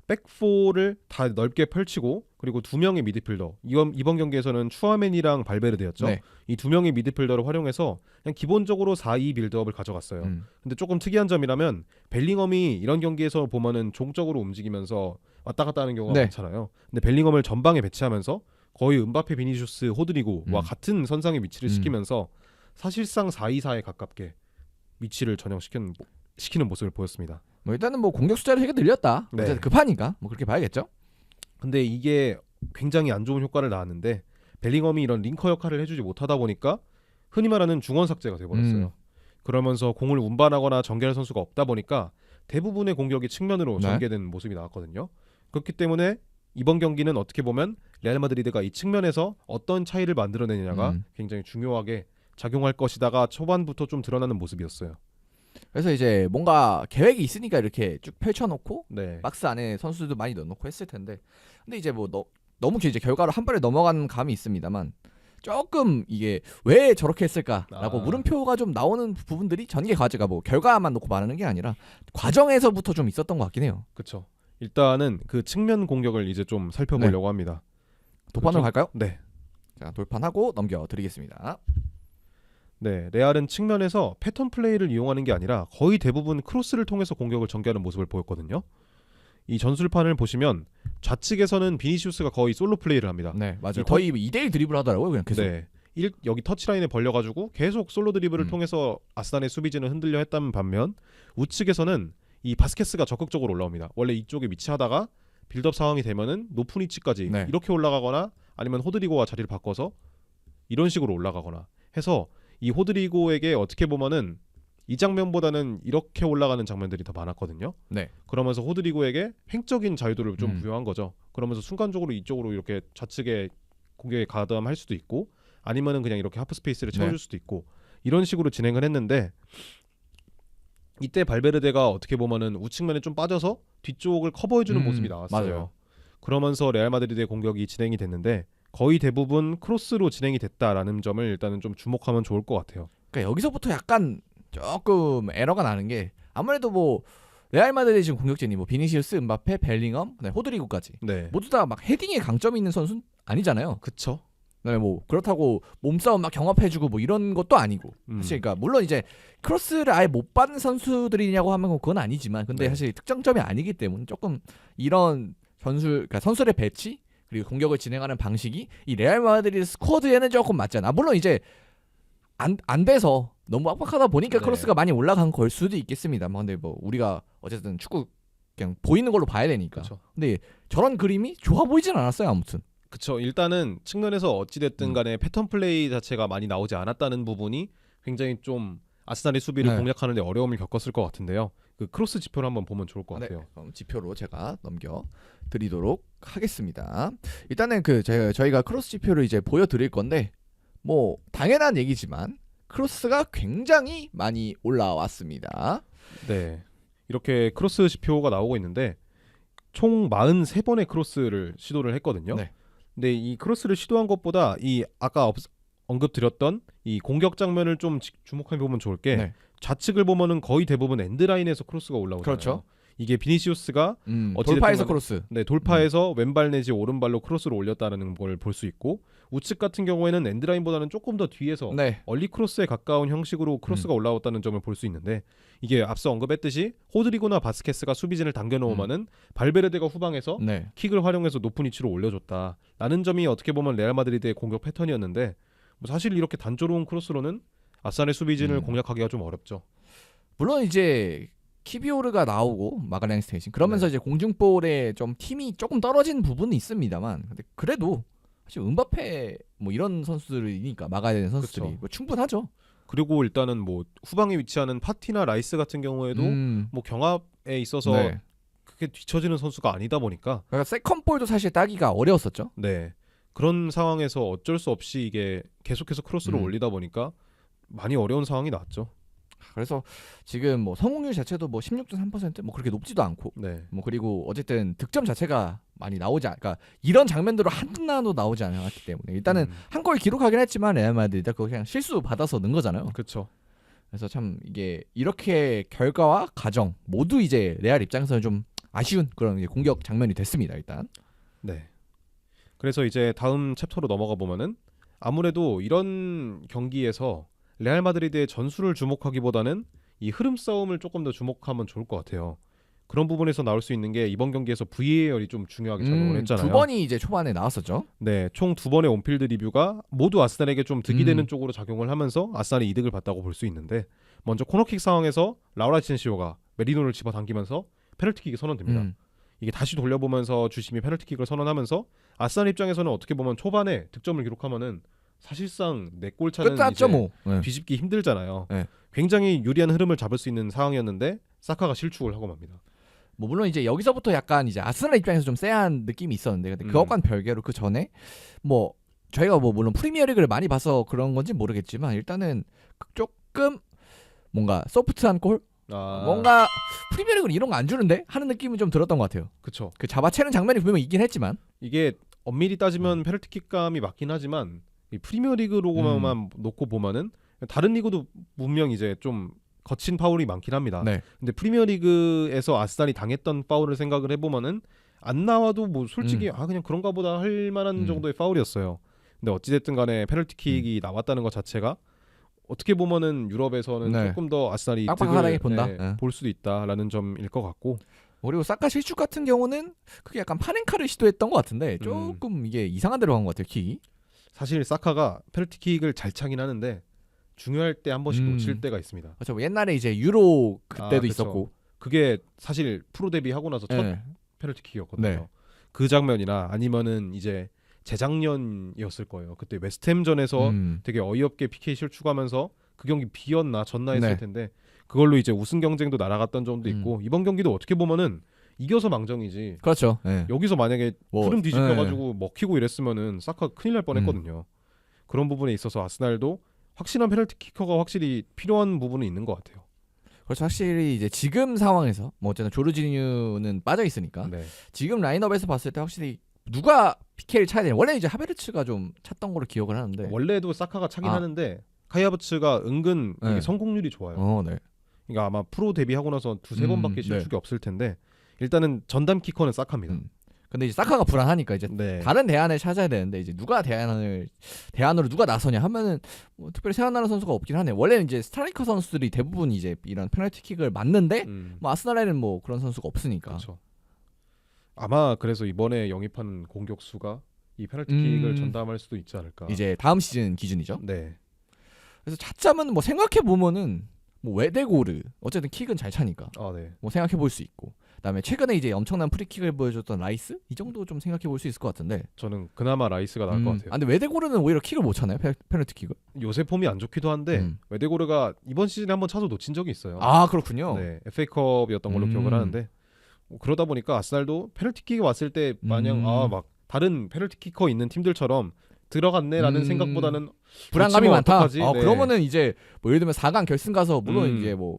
[SPEAKER 2] 백포를 다 넓게 펼치고 그리고 두 명의 미드필더 이번 경기에서는 추아멘이랑 발베르데였죠. 이 두 명의 미드필더를 활용해서 그냥 기본적으로 4-2 빌드업을 가져갔어요. 근데 조금 특이한 점이라면 벨링엄이 이런 경기에서 보면은 종적으로 움직이면서 왔다 갔다 하는 경우가 많잖아요. 근데 벨링엄을 전방에 배치하면서 거의 은바페, 비니슈스, 호드리고와 같은 선상에 위치를 시키면서 사실상 4-2-4에 가깝게 위치를 전형시키는 모습을 보였습니다.
[SPEAKER 1] 뭐 일단은 뭐 공격 숫자를 되게 늘렸다. 어쨌든 급하니까 뭐 그렇게 봐야겠죠.
[SPEAKER 2] 근데 이게 굉장히 안 좋은 효과를 낳았는데 벨링엄이 이런 링커 역할을 해주지 못하다 보니까 흔히 말하는 중원 삭제가 돼버렸어요. 그러면서 공을 운반하거나 전개할 선수가 없다 보니까 대부분의 공격이 측면으로
[SPEAKER 1] 네.
[SPEAKER 2] 전개된 모습이 나왔거든요. 그렇기 때문에 이번 경기는 어떻게 보면 레알 마드리드가 이 측면에서 어떤 차이를 만들어내느냐가 굉장히 중요하게 작용할 것이다가 초반부터 좀 드러나는 모습이었어요.
[SPEAKER 1] 그래서 이제 뭔가 계획이 있으니까 이렇게 쭉 펼쳐놓고
[SPEAKER 2] 네.
[SPEAKER 1] 박스 안에 선수들도 많이 넣어놓고 했을 텐데, 근데 이제 뭐 너무 이제 결과로 한 발에 넘어가는 감이 있습니다만 조금 이게 왜 저렇게 했을까라고 물음표가 좀 나오는 부분들이 전개 과제가 뭐 결과만 놓고 말하는 게 아니라 과정에서부터 좀 있었던 것 같긴 해요.
[SPEAKER 2] 그렇죠. 일단은 그 측면 공격을 이제 좀 살펴보려고 합니다.
[SPEAKER 1] 도판으로
[SPEAKER 2] 그렇죠?
[SPEAKER 1] 갈까요?
[SPEAKER 2] 네.
[SPEAKER 1] 자, 돌판하고 넘겨드리겠습니다.
[SPEAKER 2] 네, 레알은 측면에서 패턴 플레이를 이용하는 게 아니라 거의 대부분 크로스를 통해서 공격을 전개하는 모습을 보였거든요. 이 전술판을 보시면 좌측에서는 비니시우스가 거의 솔로 플레이를 합니다.
[SPEAKER 1] 네, 맞아요. 거의 2대1 드리블 하더라고요, 그냥 계속.
[SPEAKER 2] 네. 여기 터치라인에 벌려가지고 계속 솔로 드리블을 통해서 아스날의 수비진을 흔들려 했다는 반면 우측에서는 이 바스케스가 적극적으로 올라옵니다. 원래 이쪽에 위치하다가 빌드업 상황이 되면은 높은 위치까지
[SPEAKER 1] 네.
[SPEAKER 2] 이렇게 올라가거나 아니면 호드리고와 자리를 바꿔서 이런 식으로 올라가거나 해서 이 호드리고에게 어떻게 보면은 이 장면보다는 이렇게 올라가는 장면들이 더 많았거든요.
[SPEAKER 1] 네.
[SPEAKER 2] 그러면서 호드리고에게 횡적인 자유도를 좀 부여한 거죠. 그러면서 순간적으로 이쪽으로 이렇게 좌측에 공격에 가담할 수도 있고 아니면은 그냥 이렇게 하프 스페이스를 채워줄 수도 있고 이런 식으로 진행을 했는데 이때 발베르데가 어떻게 보면은 우측면에 좀 빠져서 뒤쪽을 커버해주는 모습이 나왔어요.
[SPEAKER 1] 맞아요.
[SPEAKER 2] 그러면서 레알 마드리드의 공격이 진행이 됐는데 거의 대부분 크로스로 진행이 됐다라는 점을 일단은 좀 주목하면 좋을 것 같아요.
[SPEAKER 1] 그러니까 여기서부터 약간 조금 에러가 나는 게 아무래도 뭐 레알 마드리드 지금 공격진이 뭐 비니시우스, 음바페, 벨링엄, 호드리고까지
[SPEAKER 2] 네,
[SPEAKER 1] 모두 다 막 헤딩에 강점이 있는 선수는 아니잖아요.
[SPEAKER 2] 그쵸?
[SPEAKER 1] 네, 뭐 그렇다고 몸싸움 막 경합해주고 뭐 이런 것도 아니고 사실 그러니까 물론 이제 크로스를 아예 못 받는 선수들이냐고 하면 그건 아니지만 근데
[SPEAKER 2] 네.
[SPEAKER 1] 사실 특정점이 아니기 때문에 조금 이런 그러니까 선수의 배치 그리고 공격을 진행하는 방식이 이 레알 마드리드 스쿼드에는 조금 맞지 않아. 물론 이제 안 돼서 너무 빡빡하다 보니까
[SPEAKER 2] 네.
[SPEAKER 1] 크로스가 많이 올라간 걸 수도 있겠습니다만 근데 뭐 우리가 어쨌든 축구 그냥 보이는 걸로 봐야 되니까.
[SPEAKER 2] 그쵸.
[SPEAKER 1] 근데 저런 그림이 좋아 보이진 않았어요 아무튼.
[SPEAKER 2] 그쵸. 일단은 측면에서 어찌됐든 간에 패턴 플레이 자체가 많이 나오지 않았다는 부분이 굉장히 좀 아스날의 수비를
[SPEAKER 1] 네.
[SPEAKER 2] 공략하는 데 어려움을 겪었을 것 같은데요. 그 크로스 지표를 한번 보면 좋을 것 같아요.
[SPEAKER 1] 네, 그럼 지표로 제가 넘겨 드리도록 하겠습니다. 일단은 저희가 크로스 지표를 이제 보여드릴 건데 뭐 당연한 얘기지만 크로스가 굉장히 많이 올라왔습니다.
[SPEAKER 2] 네. 이렇게 크로스 지표가 나오고 있는데 총 43번의 크로스를 시도를 했거든요.
[SPEAKER 1] 네.
[SPEAKER 2] 근데 이 크로스를 시도한 것보다 이 아까 언급드렸던 이 공격 장면을 좀 주목해 보면 좋을 게
[SPEAKER 1] 네.
[SPEAKER 2] 좌측을 보면은 거의 대부분 엔드라인에서 크로스가 올라오잖아요.
[SPEAKER 1] 그렇죠.
[SPEAKER 2] 이게 비니시우스가 어찌됐든
[SPEAKER 1] 돌파해서
[SPEAKER 2] 간에
[SPEAKER 1] 크로스.
[SPEAKER 2] 네, 돌파해서 왼발 내지 오른발로 크로스를 올렸다는 걸 볼 수 있고 우측 같은 경우에는 엔드라인보다는 조금 더 뒤에서
[SPEAKER 1] 네.
[SPEAKER 2] 얼리 크로스에 가까운 형식으로 크로스가 올라왔다는 점을 볼 수 있는데 이게 앞서 언급했듯이 호드리고나 바스케스가 수비진을 당겨놓으면은 발베르데가 후방에서
[SPEAKER 1] 네.
[SPEAKER 2] 킥을 활용해서 높은 위치로 올려줬다라는 점이 어떻게 보면 레알 마드리드의 공격 패턴이었는데 뭐 사실 이렇게 단조로운 크로스로는 아스날의 수비진을 공략하기가 좀 어렵죠.
[SPEAKER 1] 물론 이제 키비오르가 나오고 마갈랭스 대신 그러면서
[SPEAKER 2] 네.
[SPEAKER 1] 이제 공중볼에 좀 팀이 조금 떨어진 부분은 있습니다만 근데 그래도 사실 음바페 뭐 이런 선수들이니까 막아야 되는 선수들이
[SPEAKER 2] 그쵸.
[SPEAKER 1] 뭐 충분하죠.
[SPEAKER 2] 그리고 일단은 뭐 후방에 위치하는 파티나 라이스 같은 경우에도 뭐 경합에 있어서
[SPEAKER 1] 네.
[SPEAKER 2] 크게 뒤처지는 선수가 아니다 보니까
[SPEAKER 1] 그러니까 세컨볼도 사실 따기가 어려웠었죠.
[SPEAKER 2] 네 그런 상황에서 어쩔 수 없이 이게 계속해서 크로스를 올리다 보니까 많이 어려운 상황이 나왔죠.
[SPEAKER 1] 그래서 지금 뭐 성공률 자체도 뭐 16.3%뭐 그렇게 높지도 않고
[SPEAKER 2] 네,
[SPEAKER 1] 뭐 그리고 어쨌든 득점 자체가 많이 그러니까 이런 장면들로 하나도 나오지 않았기 때문에 일단은 한 골 기록하긴 했지만 레알 마드리드가 그거 그냥 실수 받아서 넣은 거잖아요.
[SPEAKER 2] 그렇죠.
[SPEAKER 1] 그래서 참 이게 이렇게 결과와 과정 모두 이제 레알 입장에서는 좀 아쉬운 그런 이제 공격 장면이 됐습니다. 일단.
[SPEAKER 2] 네. 그래서 이제 다음 챕터로 넘어가 보면은 아무래도 이런 경기에서 레알 마드리드의 전술을 주목하기보다는 이 흐름 싸움을 조금 더 주목하면 좋을 것 같아요. 그런 부분에서 나올 수 있는 게 이번 경기에서 VAR이 좀 중요하게 작용을 했잖아요.
[SPEAKER 1] 두 번이 이제 초반에 나왔었죠.
[SPEAKER 2] 네, 총 2번의 온필드 리뷰가 모두 아스날에게 좀 득이 되는 쪽으로 작용을 하면서 아스날이 이득을 봤다고 볼 수 있는데 먼저 코너킥 상황에서 라우라 아센시오가 메리노를 집어당기면서 페널티킥이 선언됩니다. 이게 다시 돌려보면서 주심이 페널티킥을 선언하면서 아스날 입장에서는 어떻게 보면 초반에 득점을 기록하면은 사실상 4골 차는
[SPEAKER 1] 끝났죠
[SPEAKER 2] 이제
[SPEAKER 1] 뭐. 네.
[SPEAKER 2] 뒤집기 힘들잖아요.
[SPEAKER 1] 네.
[SPEAKER 2] 굉장히 유리한 흐름을 잡을 수 있는 상황이었는데 사카가 실축을 하고 맙니다.
[SPEAKER 1] 뭐 물론 이제 여기서부터 약간 이제 아스날 입장에서 좀 쎄한 느낌이 있었는데 근데 그것과는 별개로 그 전에 뭐 저희가 뭐 물론 프리미어리그를 많이 봐서 그런 건지 모르겠지만 일단은 조금 뭔가 소프트한 골 뭔가 프리미어리그는 이런 거 안 주는데 하는 느낌은 좀 들었던 것 같아요.
[SPEAKER 2] 그쵸.
[SPEAKER 1] 그 잡아채는 장면이 분명 있긴 했지만
[SPEAKER 2] 이게 엄밀히 따지면 페널티킥감이 맞긴 하지만 이 프리미어리그로만 놓고 보면은 다른 리그도 분명 이제 좀 거친 파울이 많긴 합니다.
[SPEAKER 1] 네.
[SPEAKER 2] 근데 프리미어리그에서 아스날이 당했던 파울을 생각을 해보면은 안 나와도 뭐 솔직히 그냥 그런가 보다 할 만한 정도의 파울이었어요. 근데 어찌됐든 간에 페널티킥이 나왔다는 것 자체가 어떻게 보면은 유럽에서는
[SPEAKER 1] 네.
[SPEAKER 2] 조금 더 아스날이
[SPEAKER 1] 빡빡하게 본다.
[SPEAKER 2] 볼 수도 있다라는 점일 것 같고
[SPEAKER 1] 그리고 사카 실축 같은 경우는 그게 약간 파넨카를 시도했던 것 같은데 조금 이게 이상한 데로 간 것 같아요. 킥이.
[SPEAKER 2] 사실 사카가 페널티킥을 잘 차긴 하는데 중요할 때 한 번씩 놓칠 때가 있습니다.
[SPEAKER 1] 그렇죠. 옛날에 이제 유로 그때도
[SPEAKER 2] 그쵸.
[SPEAKER 1] 있었고
[SPEAKER 2] 그게 사실 프로 데뷔하고 나서 첫
[SPEAKER 1] 네.
[SPEAKER 2] 페널티킥이었거든요.
[SPEAKER 1] 네.
[SPEAKER 2] 그 장면이나 아니면은 이제 재작년이었을 거예요. 그때 웨스트햄전에서 되게 어이없게 PK 실축하면서 그 경기 비었나 졌나 했을
[SPEAKER 1] 네.
[SPEAKER 2] 텐데 그걸로 이제 우승 경쟁도 날아갔던 점도 있고 이번 경기도 어떻게 보면은 이겨서 망정이지.
[SPEAKER 1] 그렇죠. 네.
[SPEAKER 2] 여기서 만약에
[SPEAKER 1] 뭐,
[SPEAKER 2] 흐름 뒤집혀가지고 먹히고 이랬으면은 사카 큰일 날 뻔했거든요. 그런 부분에 있어서 아스날도 확실한 페널티키커가 확실히 필요한 부분은 있는 것 같아요.
[SPEAKER 1] 그렇죠. 확실히 이제 지금 상황에서 뭐 어쨌든 조르지뉴는 빠져 있으니까
[SPEAKER 2] 네.
[SPEAKER 1] 지금 라인업에서 봤을 때 확실히 누가 PK를 차야 되냐. 원래 이제 하베르츠가 좀 찼던 걸로 기억을 하는데.
[SPEAKER 2] 원래도 사카가 차긴 하는데 카이 하버츠가 은근
[SPEAKER 1] 네.
[SPEAKER 2] 성공률이 좋아요.
[SPEAKER 1] 네.
[SPEAKER 2] 그러니까 아마 프로 데뷔하고 나서 2-3번밖에 실축이
[SPEAKER 1] 네.
[SPEAKER 2] 없을 텐데 일단은 전담 키커는 사카입니다.
[SPEAKER 1] 근데 이제 사카가 불안하니까 이제
[SPEAKER 2] 네.
[SPEAKER 1] 다른 대안을 찾아야 되는데 이제 누가 대안으로 누가 나서냐 하면은 뭐 특별히 생각나는 선수가 없긴 하네. 원래는 이제 스트라이커 선수들이 대부분 이제 이런 페널티킥을 맞는데 뭐 아스날에는 뭐 그런 선수가 없으니까.
[SPEAKER 2] 그렇죠. 아마 그래서 이번에 영입한 공격수가 이 페널티킥을 전담할 수도 있지 않을까.
[SPEAKER 1] 이제 다음 시즌 기준이죠.
[SPEAKER 2] 네.
[SPEAKER 1] 그래서 찾자면 뭐 생각해 보면은 뭐 웨데고르 어쨌든 킥은 잘 차니까.
[SPEAKER 2] 네.
[SPEAKER 1] 뭐 생각해 볼 수 있고. 그다음에 최근에 이제 엄청난 프리킥을 보여줬던 라이스 이 정도 좀 생각해 볼 수 있을 것 같은데.
[SPEAKER 2] 저는 그나마 라이스가 나을 것 같아요.
[SPEAKER 1] 근데 웨데고르는 오히려 킥을 못 차나요? 페널티킥을?
[SPEAKER 2] 요새 폼이 안 좋기도 한데 웨데고르가 이번 시즌에 한번 차서 놓친 적이 있어요.
[SPEAKER 1] 아 그렇군요.
[SPEAKER 2] 네, FA컵이었던 걸로 기억을 하는데 그러다 보니까 아스날도 페널티킥이 왔을 때 마냥 막 다른 페널티킥커 있는 팀들처럼 들어갔네라는 생각보다는
[SPEAKER 1] 불안감이 많다.
[SPEAKER 2] 어떡하지? 네.
[SPEAKER 1] 그러면은 이제 뭐 예를 들면 4강 결승 가서 물론 이제 뭐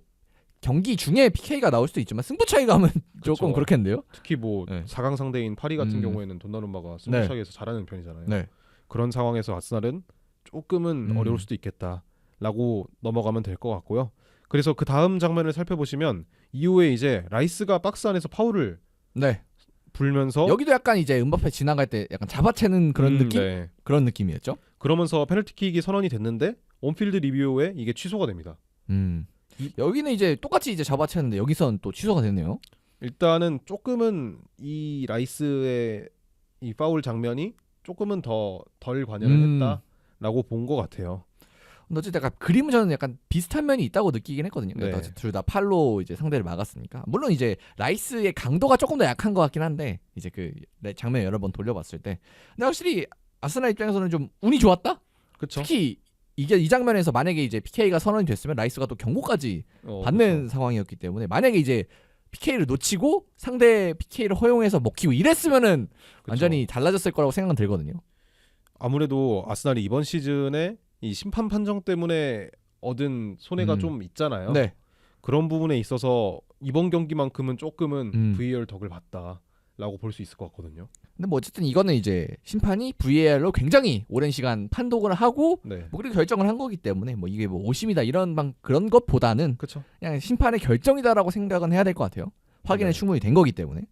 [SPEAKER 1] 경기 중에 PK가 나올 수도 있지만 승부 차이 가면 조금 그렇겠는데요.
[SPEAKER 2] 특히 뭐 4강 상대인 파리 같은 경우에는 돈나룸마가 승부 차이에서 잘하는 편이잖아요.
[SPEAKER 1] 네.
[SPEAKER 2] 그런 상황에서 아스날은 조금은 어려울 수도 있겠다라고 넘어가면 될 것 같고요. 그래서 그 다음 장면을 살펴보시면 이후에 이제 라이스가 박스 안에서 파울을 불면서
[SPEAKER 1] 여기도 약간 이제 음바페 지나갈 때 약간 잡아채는 그런 느낌?
[SPEAKER 2] 네.
[SPEAKER 1] 그런 느낌이었죠.
[SPEAKER 2] 그러면서 페널티킥이 선언이 됐는데 온필드 리뷰에 이게 취소가 됩니다.
[SPEAKER 1] 여기는 이제 똑같이 이제 잡아채는데 여기선 또 취소가 됐네요.
[SPEAKER 2] 일단은 조금은 이 라이스의 이 파울 장면이 조금은 더 덜 관여를 했다라고 본 것 같아요.
[SPEAKER 1] 근데 어쨌든 약간 그림은 저는 약간 비슷한 면이 있다고 느끼긴 했거든요.
[SPEAKER 2] 네.
[SPEAKER 1] 둘 다 팔로 이제 상대를 막았으니까. 물론 이제 라이스의 강도가 조금 더 약한 것 같긴 한데 이제 그 장면 여러 번 돌려봤을 때. 근데 확실히 아스날 입장에서는 좀 운이 좋았다.
[SPEAKER 2] 그렇죠.
[SPEAKER 1] 특히 이게 이 장면에서 만약에 이제 PK가 선언이 됐으면 라이스가 또 경고까지 받는
[SPEAKER 2] 그쵸.
[SPEAKER 1] 상황이었기 때문에 만약에 이제 PK를 놓치고 상대 PK를 허용해서 먹히고 이랬으면은 완전히 달라졌을 거라고 생각은 들거든요.
[SPEAKER 2] 아무래도 아스날이 이번 시즌에 이 심판 판정 때문에 얻은 손해가 좀 있잖아요.
[SPEAKER 1] 네.
[SPEAKER 2] 그런 부분에 있어서 이번 경기만큼은 조금은 VAR 덕을 봤다라고 볼 수 있을 것 같거든요.
[SPEAKER 1] 근데 뭐 어쨌든 이거는 이제 심판이 VAR로 굉장히 오랜 시간 판독을 하고
[SPEAKER 2] 네.
[SPEAKER 1] 뭐 그렇게 결정을 한 거기 때문에 뭐 이게 뭐 오심이다 이런 그런 것보다는
[SPEAKER 2] 그렇죠.
[SPEAKER 1] 그냥 심판의 결정이다라고 생각은 해야 될 것 같아요. 확인은 충분히 된 거기 때문에.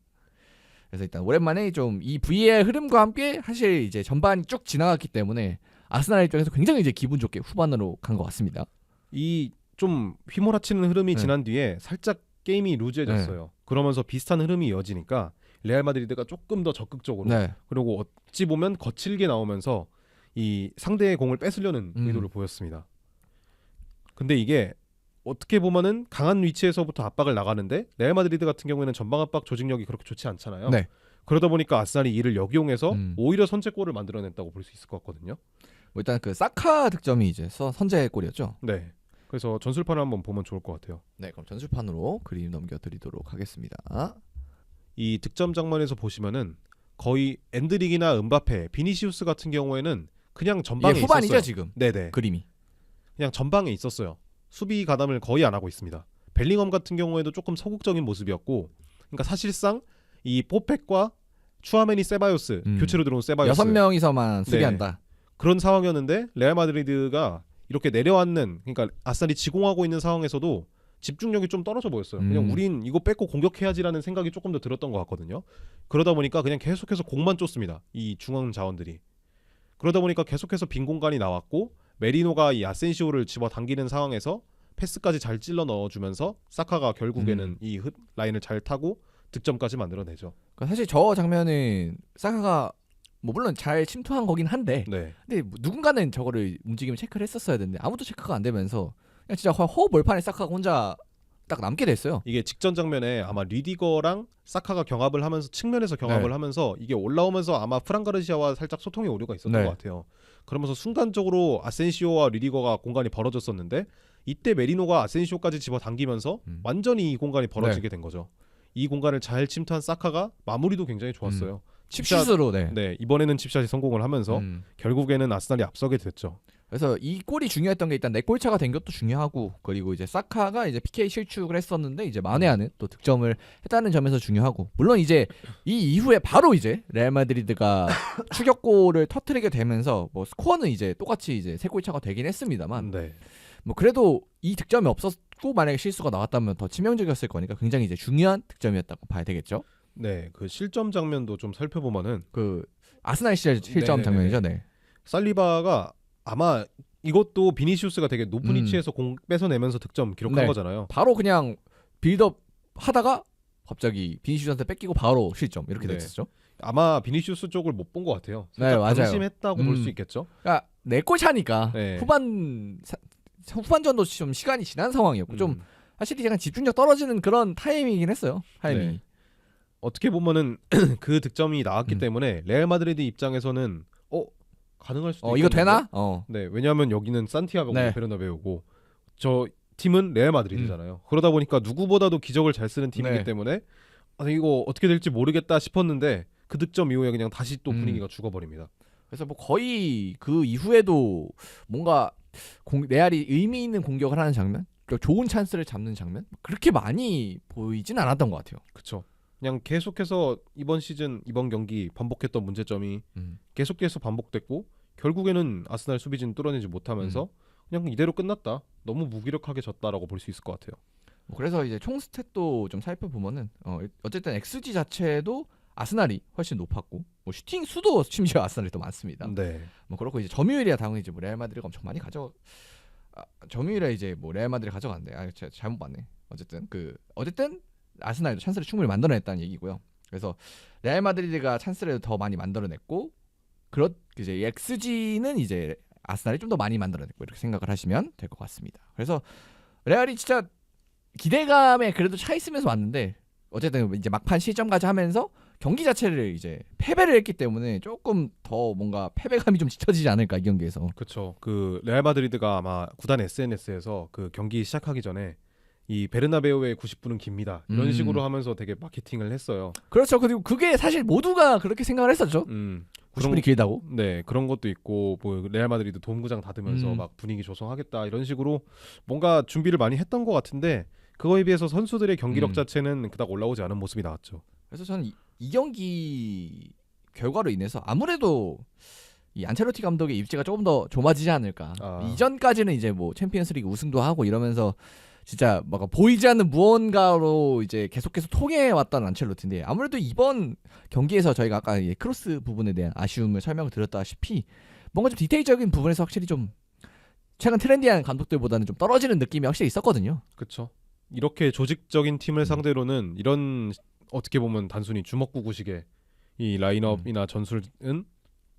[SPEAKER 1] 그래서 일단 오랜만에 좀 이 VAR 흐름과 함께 사실 이제 전반이 쭉 지나갔기 때문에 아스날 입장에서 굉장히 이제 기분 좋게 후반으로 간 것 같습니다.
[SPEAKER 2] 이 좀 휘몰아치는 흐름이 지난 뒤에 살짝 게임이 루즈해졌어요. 그러면서 비슷한 흐름이 이어지니까 레알 마드리드가 조금 더 적극적으로 그리고 어찌 보면 거칠게 나오면서 이 상대의 공을 뺏으려는 의도를 보였습니다. 근데 이게 어떻게 보면은 강한 위치에서부터 압박을 나가는데 레알 마드리드 같은 경우에는 전방 압박 조직력이 그렇게 좋지 않잖아요. 그러다 보니까 아스날이 이를 역이용해서 오히려 선제골을 만들어냈다고 볼 수 있을 것 같거든요.
[SPEAKER 1] 뭐 일단 그 사카 득점이 이제 선제골이었죠.
[SPEAKER 2] 네. 그래서 전술판을 한번 보면 좋을 것 같아요.
[SPEAKER 1] 네, 그럼 전술판으로 그림 넘겨드리도록 하겠습니다.
[SPEAKER 2] 이 득점 장면에서 보시면은 거의 엔드릭이나 은바페, 비니시우스 같은 경우에는 그냥 전방에
[SPEAKER 1] 이게 후반이죠
[SPEAKER 2] 있었어요.
[SPEAKER 1] 지금
[SPEAKER 2] 네네.
[SPEAKER 1] 그림이.
[SPEAKER 2] 그냥 전방에 있었어요. 수비 가담을 거의 안 하고 있습니다. 벨링엄 같은 경우에도 조금 소극적인 모습이었고, 그러니까 사실상 이 포펙과 추아메니, 세바요스 교체로 들어온 세바요스
[SPEAKER 1] 6명이서만 수비한다.
[SPEAKER 2] 그런 상황이었는데 레알 마드리드가 이렇게 내려앉는, 그러니까 아스날이 지공하고 있는 상황에서도 집중력이 좀 떨어져 보였어요. 그냥 우린 이거 뺏고 공격해야지라는 생각이 조금 더 들었던 것 같거든요. 그러다 보니까 그냥 계속해서 공만 쫓습니다. 이 중앙 자원들이. 그러다 보니까 계속해서 빈 공간이 나왔고 메리노가 이 아센시오를 집어당기는 상황에서 패스까지 잘 찔러 넣어주면서 사카가 결국에는 이 라인을 잘 타고 득점까지 만들어내죠.
[SPEAKER 1] 그러니까 사실 저 장면은 사카가 뭐 물론 잘 침투한 거긴 한데
[SPEAKER 2] 네.
[SPEAKER 1] 근데 누군가는 저거를 움직임을 체크를 했었어야 되는데 아무도 체크가 안 되면서 그냥 진짜 허벌판에 사카가 혼자 딱 남게 됐어요.
[SPEAKER 2] 이게 직전 장면에 아마 리디거랑 사카가 경합을 하면서 측면에서 경합을
[SPEAKER 1] 네.
[SPEAKER 2] 하면서 이게 올라오면서 아마 프란 가르시아와 살짝 소통의 오류가 있었던
[SPEAKER 1] 네.
[SPEAKER 2] 것 같아요. 그러면서 순간적으로 아센시오와 리디거가 공간이 벌어졌었는데 이때 메리노가 아센시오까지 집어당기면서 완전히 이 공간이 벌어지게 된 거죠. 이 공간을 잘 침투한 사카가 마무리도 굉장히 좋았어요.
[SPEAKER 1] 칩슛으로
[SPEAKER 2] 네, 이번에는 칩샷이 성공을 하면서 결국에는 아스날이 앞서게 됐죠.
[SPEAKER 1] 그래서 이 골이 중요했던 게 일단 4골차가 된 것도 중요하고 그리고 이제 사카가 이제 PK 실축을 했었는데 이제 마네아는 또 득점을 했다는 점에서 중요하고 물론 이제 이 이후에 바로 이제 레알 마드리드가 추격골을 터뜨리게 되면서 뭐 스코어는 이제 똑같이 이제 3골차가 되긴 했습니다만
[SPEAKER 2] 네.
[SPEAKER 1] 뭐 그래도 이 득점이 없었고 만약에 실수가 나왔다면 더 치명적이었을 거니까 굉장히 이제 중요한 득점이었다고 봐야 되겠죠.
[SPEAKER 2] 네, 그 실점 장면도 좀 살펴보면은
[SPEAKER 1] 그 아스날 시절 실점
[SPEAKER 2] 네네네.
[SPEAKER 1] 장면이죠. 네.
[SPEAKER 2] 살리바가 아마 이것도 비니시우스가 되게 높은 위치에서 공 뺏어내면서 득점 기록한
[SPEAKER 1] 네.
[SPEAKER 2] 거잖아요.
[SPEAKER 1] 바로 그냥 빌드업 하다가 갑자기 비니시우스한테 뺏기고 바로 실점 이렇게
[SPEAKER 2] 네.
[SPEAKER 1] 됐었죠.
[SPEAKER 2] 아마 비니시우스 쪽을 못 본 것 같아요.
[SPEAKER 1] 네, 맞아요.
[SPEAKER 2] 방심했다고 볼 수 있겠죠.
[SPEAKER 1] 그러니까 4골 차니까
[SPEAKER 2] 네.
[SPEAKER 1] 후반전도 좀 시간이 지난 상황이었고 좀 사실 약간 집중력 떨어지는 그런 타이밍이긴 했어요. 타이밍이.
[SPEAKER 2] 네. 어떻게 보면은 그 득점이 나왔기 때문에 레알 마드리드 입장에서는 가능할 수도
[SPEAKER 1] 이거
[SPEAKER 2] 있겠는데?
[SPEAKER 1] 되나?
[SPEAKER 2] 네, 왜냐하면 여기는 산티아고
[SPEAKER 1] 네.
[SPEAKER 2] 베르나베우고 저 팀은 레알 마드리드잖아요. 그러다 보니까 누구보다도 기적을 잘 쓰는 팀이기
[SPEAKER 1] 네.
[SPEAKER 2] 때문에 이거 어떻게 될지 모르겠다 싶었는데 그 득점 이후에 그냥 다시 또 분위기가 죽어버립니다.
[SPEAKER 1] 그래서 뭐 거의 그 이후에도 뭔가 레알이 의미 있는 공격을 하는 장면, 그러니까 좋은 찬스를 잡는 장면 그렇게 많이 보이진 않았던 것 같아요.
[SPEAKER 2] 그렇죠. 그냥 계속해서 이번 시즌 이번 경기 반복했던 문제점이 계속해서 반복됐고 결국에는 아스날 수비진 뚫어내지 못하면서 그냥 이대로 끝났다. 너무 무기력하게 졌다라고 볼 수 있을 것 같아요.
[SPEAKER 1] 그래서 이제 총 스탯도 좀 살펴보면은 어쨌든 XG 자체도 아스날이 훨씬 높았고 뭐 슈팅 수도 심지어 아스날이 더 많습니다.
[SPEAKER 2] 네.
[SPEAKER 1] 뭐 그렇고 이제 점유율이야 당연히 이제 뭐 레알 마드리드가 엄청 많이 점유율에 이제 뭐 레알 마드리드 가져갔네. 제가 잘못 봤네. 어쨌든 아스날도 찬스를 충분히 만들어냈다는 얘기고요. 그래서 레알 마드리드가 찬스를 더 많이 만들어냈고 이제 XG는 이제 아스날이 좀 더 많이 만들어냈고 이렇게 생각을 하시면 될 것 같습니다. 그래서 레알이 진짜 기대감에 그래도 차 있으면서 왔는데 어쨌든 이제 막판 실점까지 하면서 경기 자체를 이제 패배를 했기 때문에 조금 더 뭔가 패배감이 좀 짙어지지 않을까 이 경기에서.
[SPEAKER 2] 그렇죠. 그 레알 마드리드가 아마 구단 SNS에서 그 경기 시작하기 전에 이 베르나베우의 90분은 깁니다. 이런 식으로 하면서 되게 마케팅을 했어요.
[SPEAKER 1] 그렇죠. 그리고 그게 사실 모두가 그렇게 생각을 했었죠. 90분이 길다고.
[SPEAKER 2] 네, 그런 것도 있고 뭐 레알 마드리드 돔구장 닫으면서 막 분위기 조성하겠다 이런 식으로 뭔가 준비를 많이 했던 것 같은데 그거에 비해서 선수들의 경기력 자체는 그닥 올라오지 않은 모습이 나왔죠.
[SPEAKER 1] 그래서 저는 이 경기 결과로 인해서 아무래도 이 안첼로티 감독의 입지가 조금 더 좁아지지 않을까. 이전까지는 이제 뭐 챔피언스리그 우승도 하고 이러면서 진짜 막 보이지 않는 무언가로 이제 계속해서 통해 왔던 안첼로티인데 아무래도 이번 경기에서 저희가 아까 크로스 부분에 대한 아쉬움을 설명을 드렸다시피 뭔가 좀 디테일적인 부분에서 확실히 좀 최근 트렌디한 감독들보다는 좀 떨어지는 느낌이 확실히 있었거든요.
[SPEAKER 2] 그렇죠. 이렇게 조직적인 팀을 상대로는 이런 어떻게 보면 단순히 주먹구구식의 이 라인업이나 전술은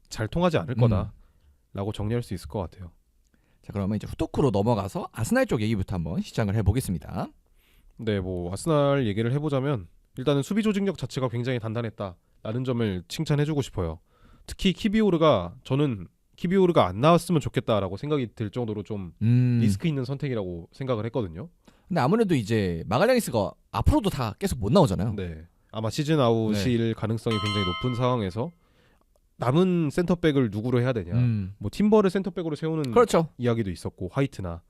[SPEAKER 2] 잘 통하지 않을 거다라고 정리할 수 있을 것 같아요.
[SPEAKER 1] 자, 그러면 이제 후토크로 넘어가서 아스날 쪽 얘기부터 한번 시작을 해보겠습니다.
[SPEAKER 2] 네, 뭐 아스날 얘기를 해보자면 일단은 수비 조직력 자체가 굉장히 단단했다라는 점을 칭찬해주고 싶어요. 특히 키비오르가 저는 키비오르가 안 나왔으면 좋겠다라고 생각이 들 정도로 좀
[SPEAKER 1] 음.
[SPEAKER 2] 리스크 있는 선택이라고 생각을 했거든요.
[SPEAKER 1] 근데 아무래도 이제 마갈량이스가 앞으로도 다 계속 못 나오잖아요.
[SPEAKER 2] 네. 아마 시즌 아웃일 가능성이 굉장히 높은 상황에서 남은 센터백을 누구로 해야 되냐. 뭐 팀버를 센터백으로 세우는
[SPEAKER 1] 그렇죠.
[SPEAKER 2] 이야기도 있었고 화이트나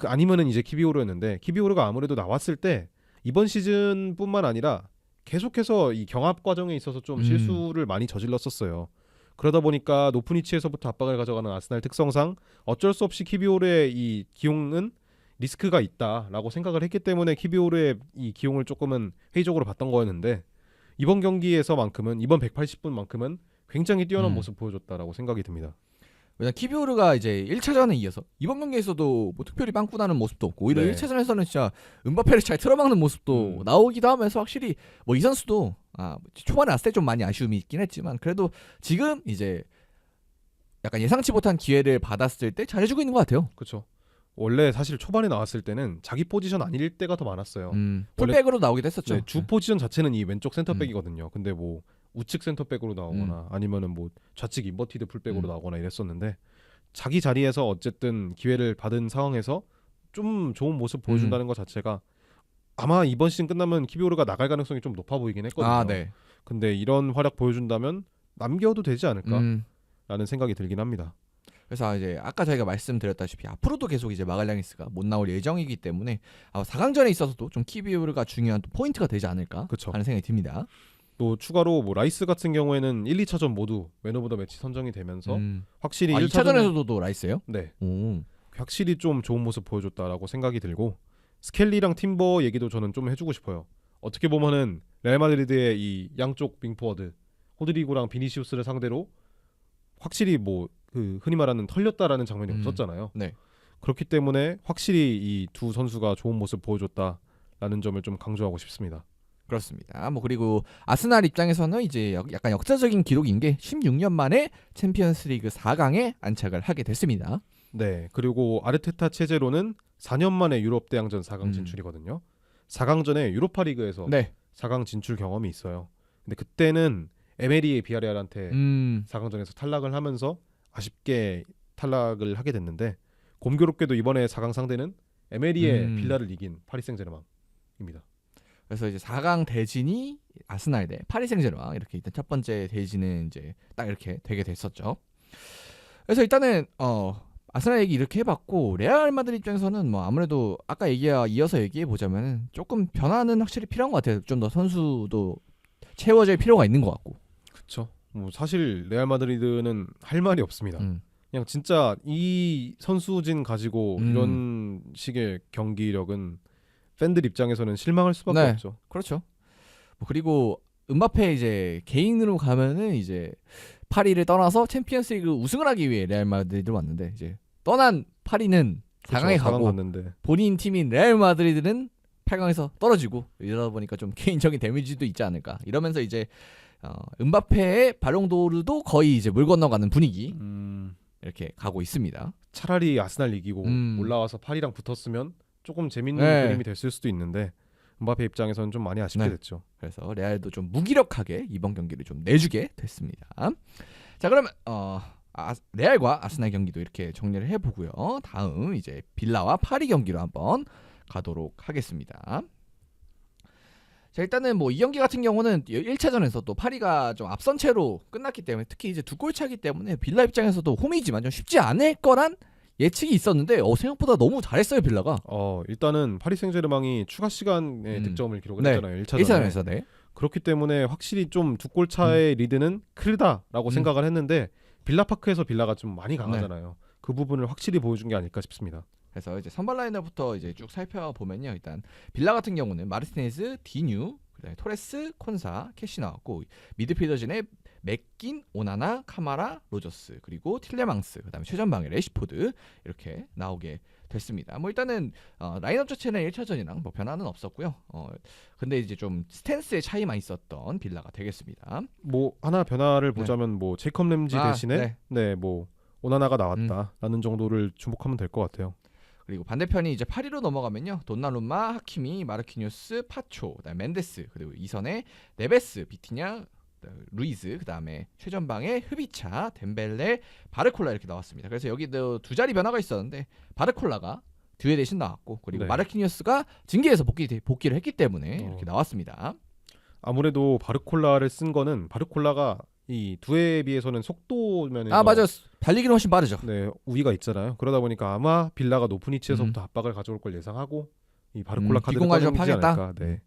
[SPEAKER 2] 아니면은 이제 키비오르였는데 키비오르가 아무래도 나왔을 때 이번 시즌뿐만 아니라 계속해서 이 경합 과정에 있어서 좀 실수를 많이 저질렀었어요. 그러다 보니까 높은 위치에서부터 압박을 가져가는 아스날 특성상 어쩔 수 없이 키비오르의 이 기용은 리스크가 있다라고 생각을 했기 때문에 키비오르의 이 기용을 조금은 회의적으로 봤던 거였는데 이번 경기에서만큼은 이번 180분만큼은 굉장히 뛰어난 모습 보여줬다라고 생각이 듭니다.
[SPEAKER 1] 왜냐 키비오르가 이제 1차전에 이어서 이번 경기에서도 뭐 특별히 빵꾸 나는 모습도 없고 오히려
[SPEAKER 2] 네.
[SPEAKER 1] 1차전에서는 진짜 은바페를 잘 틀어막는 모습도 나오기도 하면서 확실히 뭐 이 선수도 초반에 왔을 때 좀 많이 아쉬움이 있긴 했지만 그래도 지금 이제 약간 예상치 못한 기회를 받았을 때 잘해주고 있는 것 같아요.
[SPEAKER 2] 그렇죠. 원래 사실 초반에 나왔을 때는 자기 포지션 아닐 때가 더 많았어요.
[SPEAKER 1] 풀백으로 나오기도 했었죠.
[SPEAKER 2] 네, 주 포지션 자체는 이 왼쪽 센터백이거든요. 근데 뭐 우측 센터백으로 나오거나 아니면은 뭐 좌측 인버티드 풀백으로 나오거나 이랬었는데 자기 자리에서 어쨌든 기회를 받은 상황에서 좀 좋은 모습 보여준다는 것 자체가 아마 이번 시즌 끝나면 키비오르가 나갈 가능성이 좀 높아 보이긴 했거든요.
[SPEAKER 1] 네.
[SPEAKER 2] 근데 이런 활약 보여준다면 남겨도 되지 않을까라는 생각이 들긴 합니다.
[SPEAKER 1] 그래서 이제 아까 저희가 말씀드렸다시피 앞으로도 계속 이제 마갈량이스가 못 나올 예정이기 때문에 4강전에 있어서도 좀 키비오르가 중요한 또 포인트가 되지 않을까
[SPEAKER 2] 그쵸.
[SPEAKER 1] 하는 생각이 듭니다.
[SPEAKER 2] 또 추가로 뭐 라이스 같은 경우에는 1, 2차전 모두 맨 오브 더 매치 선정이 되면서 확실히
[SPEAKER 1] 2차전에서도 라이스예요?
[SPEAKER 2] 네.
[SPEAKER 1] 오.
[SPEAKER 2] 확실히 좀 좋은 모습 보여줬다라고 생각이 들고 스켈리랑 팀버 얘기도 저는 좀 해주고 싶어요. 어떻게 보면은 레알 마드리드의 이 양쪽 윙포워드 호드리고랑 비니시우스를 상대로 확실히 뭐 그 흔히 말하는 털렸다라는 장면이 없었잖아요.
[SPEAKER 1] 네.
[SPEAKER 2] 그렇기 때문에 확실히 이 두 선수가 좋은 모습 보여줬다라는 점을 좀 강조하고 싶습니다.
[SPEAKER 1] 그렇습니다. 뭐 그리고 아스날 입장에서는 이제 약간 역사적인 기록인 게 16년 만에 챔피언스리그 4강에 안착을 하게 됐습니다.
[SPEAKER 2] 네. 그리고 아르테타 체제로는 4년 만에 유럽 대항전 4강 진출이거든요. 4강전에 유로파리그에서 4강 진출 경험이 있어요. 근데 그때는 에메리의 비아레알한테 4강전에서 탈락을 하면서 아쉽게 탈락을 하게 됐는데 공교롭게도 이번에 4강 상대는 에메리의 빌라를 이긴 파리 생제르맹입니다.
[SPEAKER 1] 그래서 이제 4강 대진이 아스날 대 파리 생제르맹 이렇게 일단 첫 번째 대진은 이제 딱 이렇게 되게 됐었죠. 그래서 일단은 아스날 얘기 이렇게 해봤고 레알 마드리드 입장에서는 뭐 아무래도 아까 이어서 얘기해 보자면 조금 변화는 확실히 필요한 것 같아요. 좀 더 선수도 채워질 필요가 있는 것 같고.
[SPEAKER 2] 그렇죠. 뭐 사실 레알 마드리드는 할 말이 없습니다. 그냥 진짜 이 선수진 가지고 이런 식의 경기력은 팬들 입장에서는 실망할 수밖에 없죠.
[SPEAKER 1] 그렇죠. 뭐 그리고 음바페 이제 개인으로 가면은 이제 파리를 떠나서 챔피언스리그 우승을 하기 위해 레알 마드리드로 왔는데 이제 떠난 파리는 4강에 가고
[SPEAKER 2] 갔는데.
[SPEAKER 1] 본인 팀인 레알 마드리드는 8강에서 떨어지고 이러다 보니까 좀 개인적인 데미지도 있지 않을까. 이러면서 이제 음바페의 발롱도르도 거의 이제 물 건너가는 분위기 이렇게 가고 있습니다.
[SPEAKER 2] 차라리 아스날 이기고 올라와서 파리랑 붙었으면 조금 재밌는 그림이 됐을 수도 있는데 음바페 입장에서는 좀 많이 아쉽게 됐죠.
[SPEAKER 1] 그래서 레알도 좀 무기력하게 이번 경기를 좀 내주게 됐습니다. 자 그러면 레알과 아스날 경기도 이렇게 정리를 해보고요. 다음 이제 빌라와 파리 경기로 한번 가도록 하겠습니다. 자 일단은 뭐 이 경기 같은 경우는 1차전에서 또 파리가 좀 앞선 채로 끝났기 때문에 특히 이제 두 골 차기 때문에 빌라 입장에서도 홈이지만 좀 쉽지 않을 거란 예측이 있었는데 생각보다 너무 잘했어요 빌라가.
[SPEAKER 2] 일단은 파리 생제르맹이 추가 시간에 득점을 기록을 했잖아요.
[SPEAKER 1] 1차전에서. 네.
[SPEAKER 2] 그렇기 때문에 확실히 좀 두 골 차의 리드는 크다라고 생각을 했는데 빌라파크에서 빌라가 좀 많이 강하잖아요. 그 부분을 확실히 보여준 게 아닐까 싶습니다.
[SPEAKER 1] 그래서 이제 선발 라인업부터 이제 쭉 살펴보면요. 일단 빌라 같은 경우는 마르티네즈, 디뉴, 그다음에 토레스, 콘사, 캐시 나왔고 미드필더진에 맥긴, 오나나, 카마라, 로저스 그리고 틸레망스 그다음에 최전방에 레시포드 이렇게 나오게 됐습니다. 뭐 일단은 라인업 자체는 1차전이랑 뭐 변화는 없었고요. 근데 이제 좀 스탠스의 차이만 있었던 빌라가 되겠습니다.
[SPEAKER 2] 뭐 하나 변화를 보자면 뭐 제이컵 램지 대신에 뭐 오나나가 나왔다라는 정도를 주목하면 될 것 같아요.
[SPEAKER 1] 그리고 반대편이 이제 파리로 넘어가면요. 돈나룸마, 하키미, 마르키뉴스, 파초, 그다음에 멘데스 그리고 이선에 네베스, 비티냐, 루이즈, 그다음에 최전방에 흐비차, 덴벨레, 바르콜라 이렇게 나왔습니다. 그래서 여기도 두 자리 변화가 있었는데 바르콜라가 뒤에 대신 나왔고 그리고
[SPEAKER 2] 네.
[SPEAKER 1] 마르키니오스가 징계에서 복귀를 했기 때문에 이렇게 나왔습니다.
[SPEAKER 2] 아무래도 바르콜라를 쓴 거는 바르콜라가 이 두에 비해서는 속도 면에서
[SPEAKER 1] 아 맞아, 달리기는 훨씬 빠르죠.
[SPEAKER 2] 네, 우위가 있잖아요. 그러다 보니까 아마 빌라가 높은 위치에서부터 압박을 가져올 걸 예상하고 이 바르콜라 카드를
[SPEAKER 1] 뒷공간을 좀
[SPEAKER 2] 꺼내지
[SPEAKER 1] 파겠다?
[SPEAKER 2] 않을까. 네.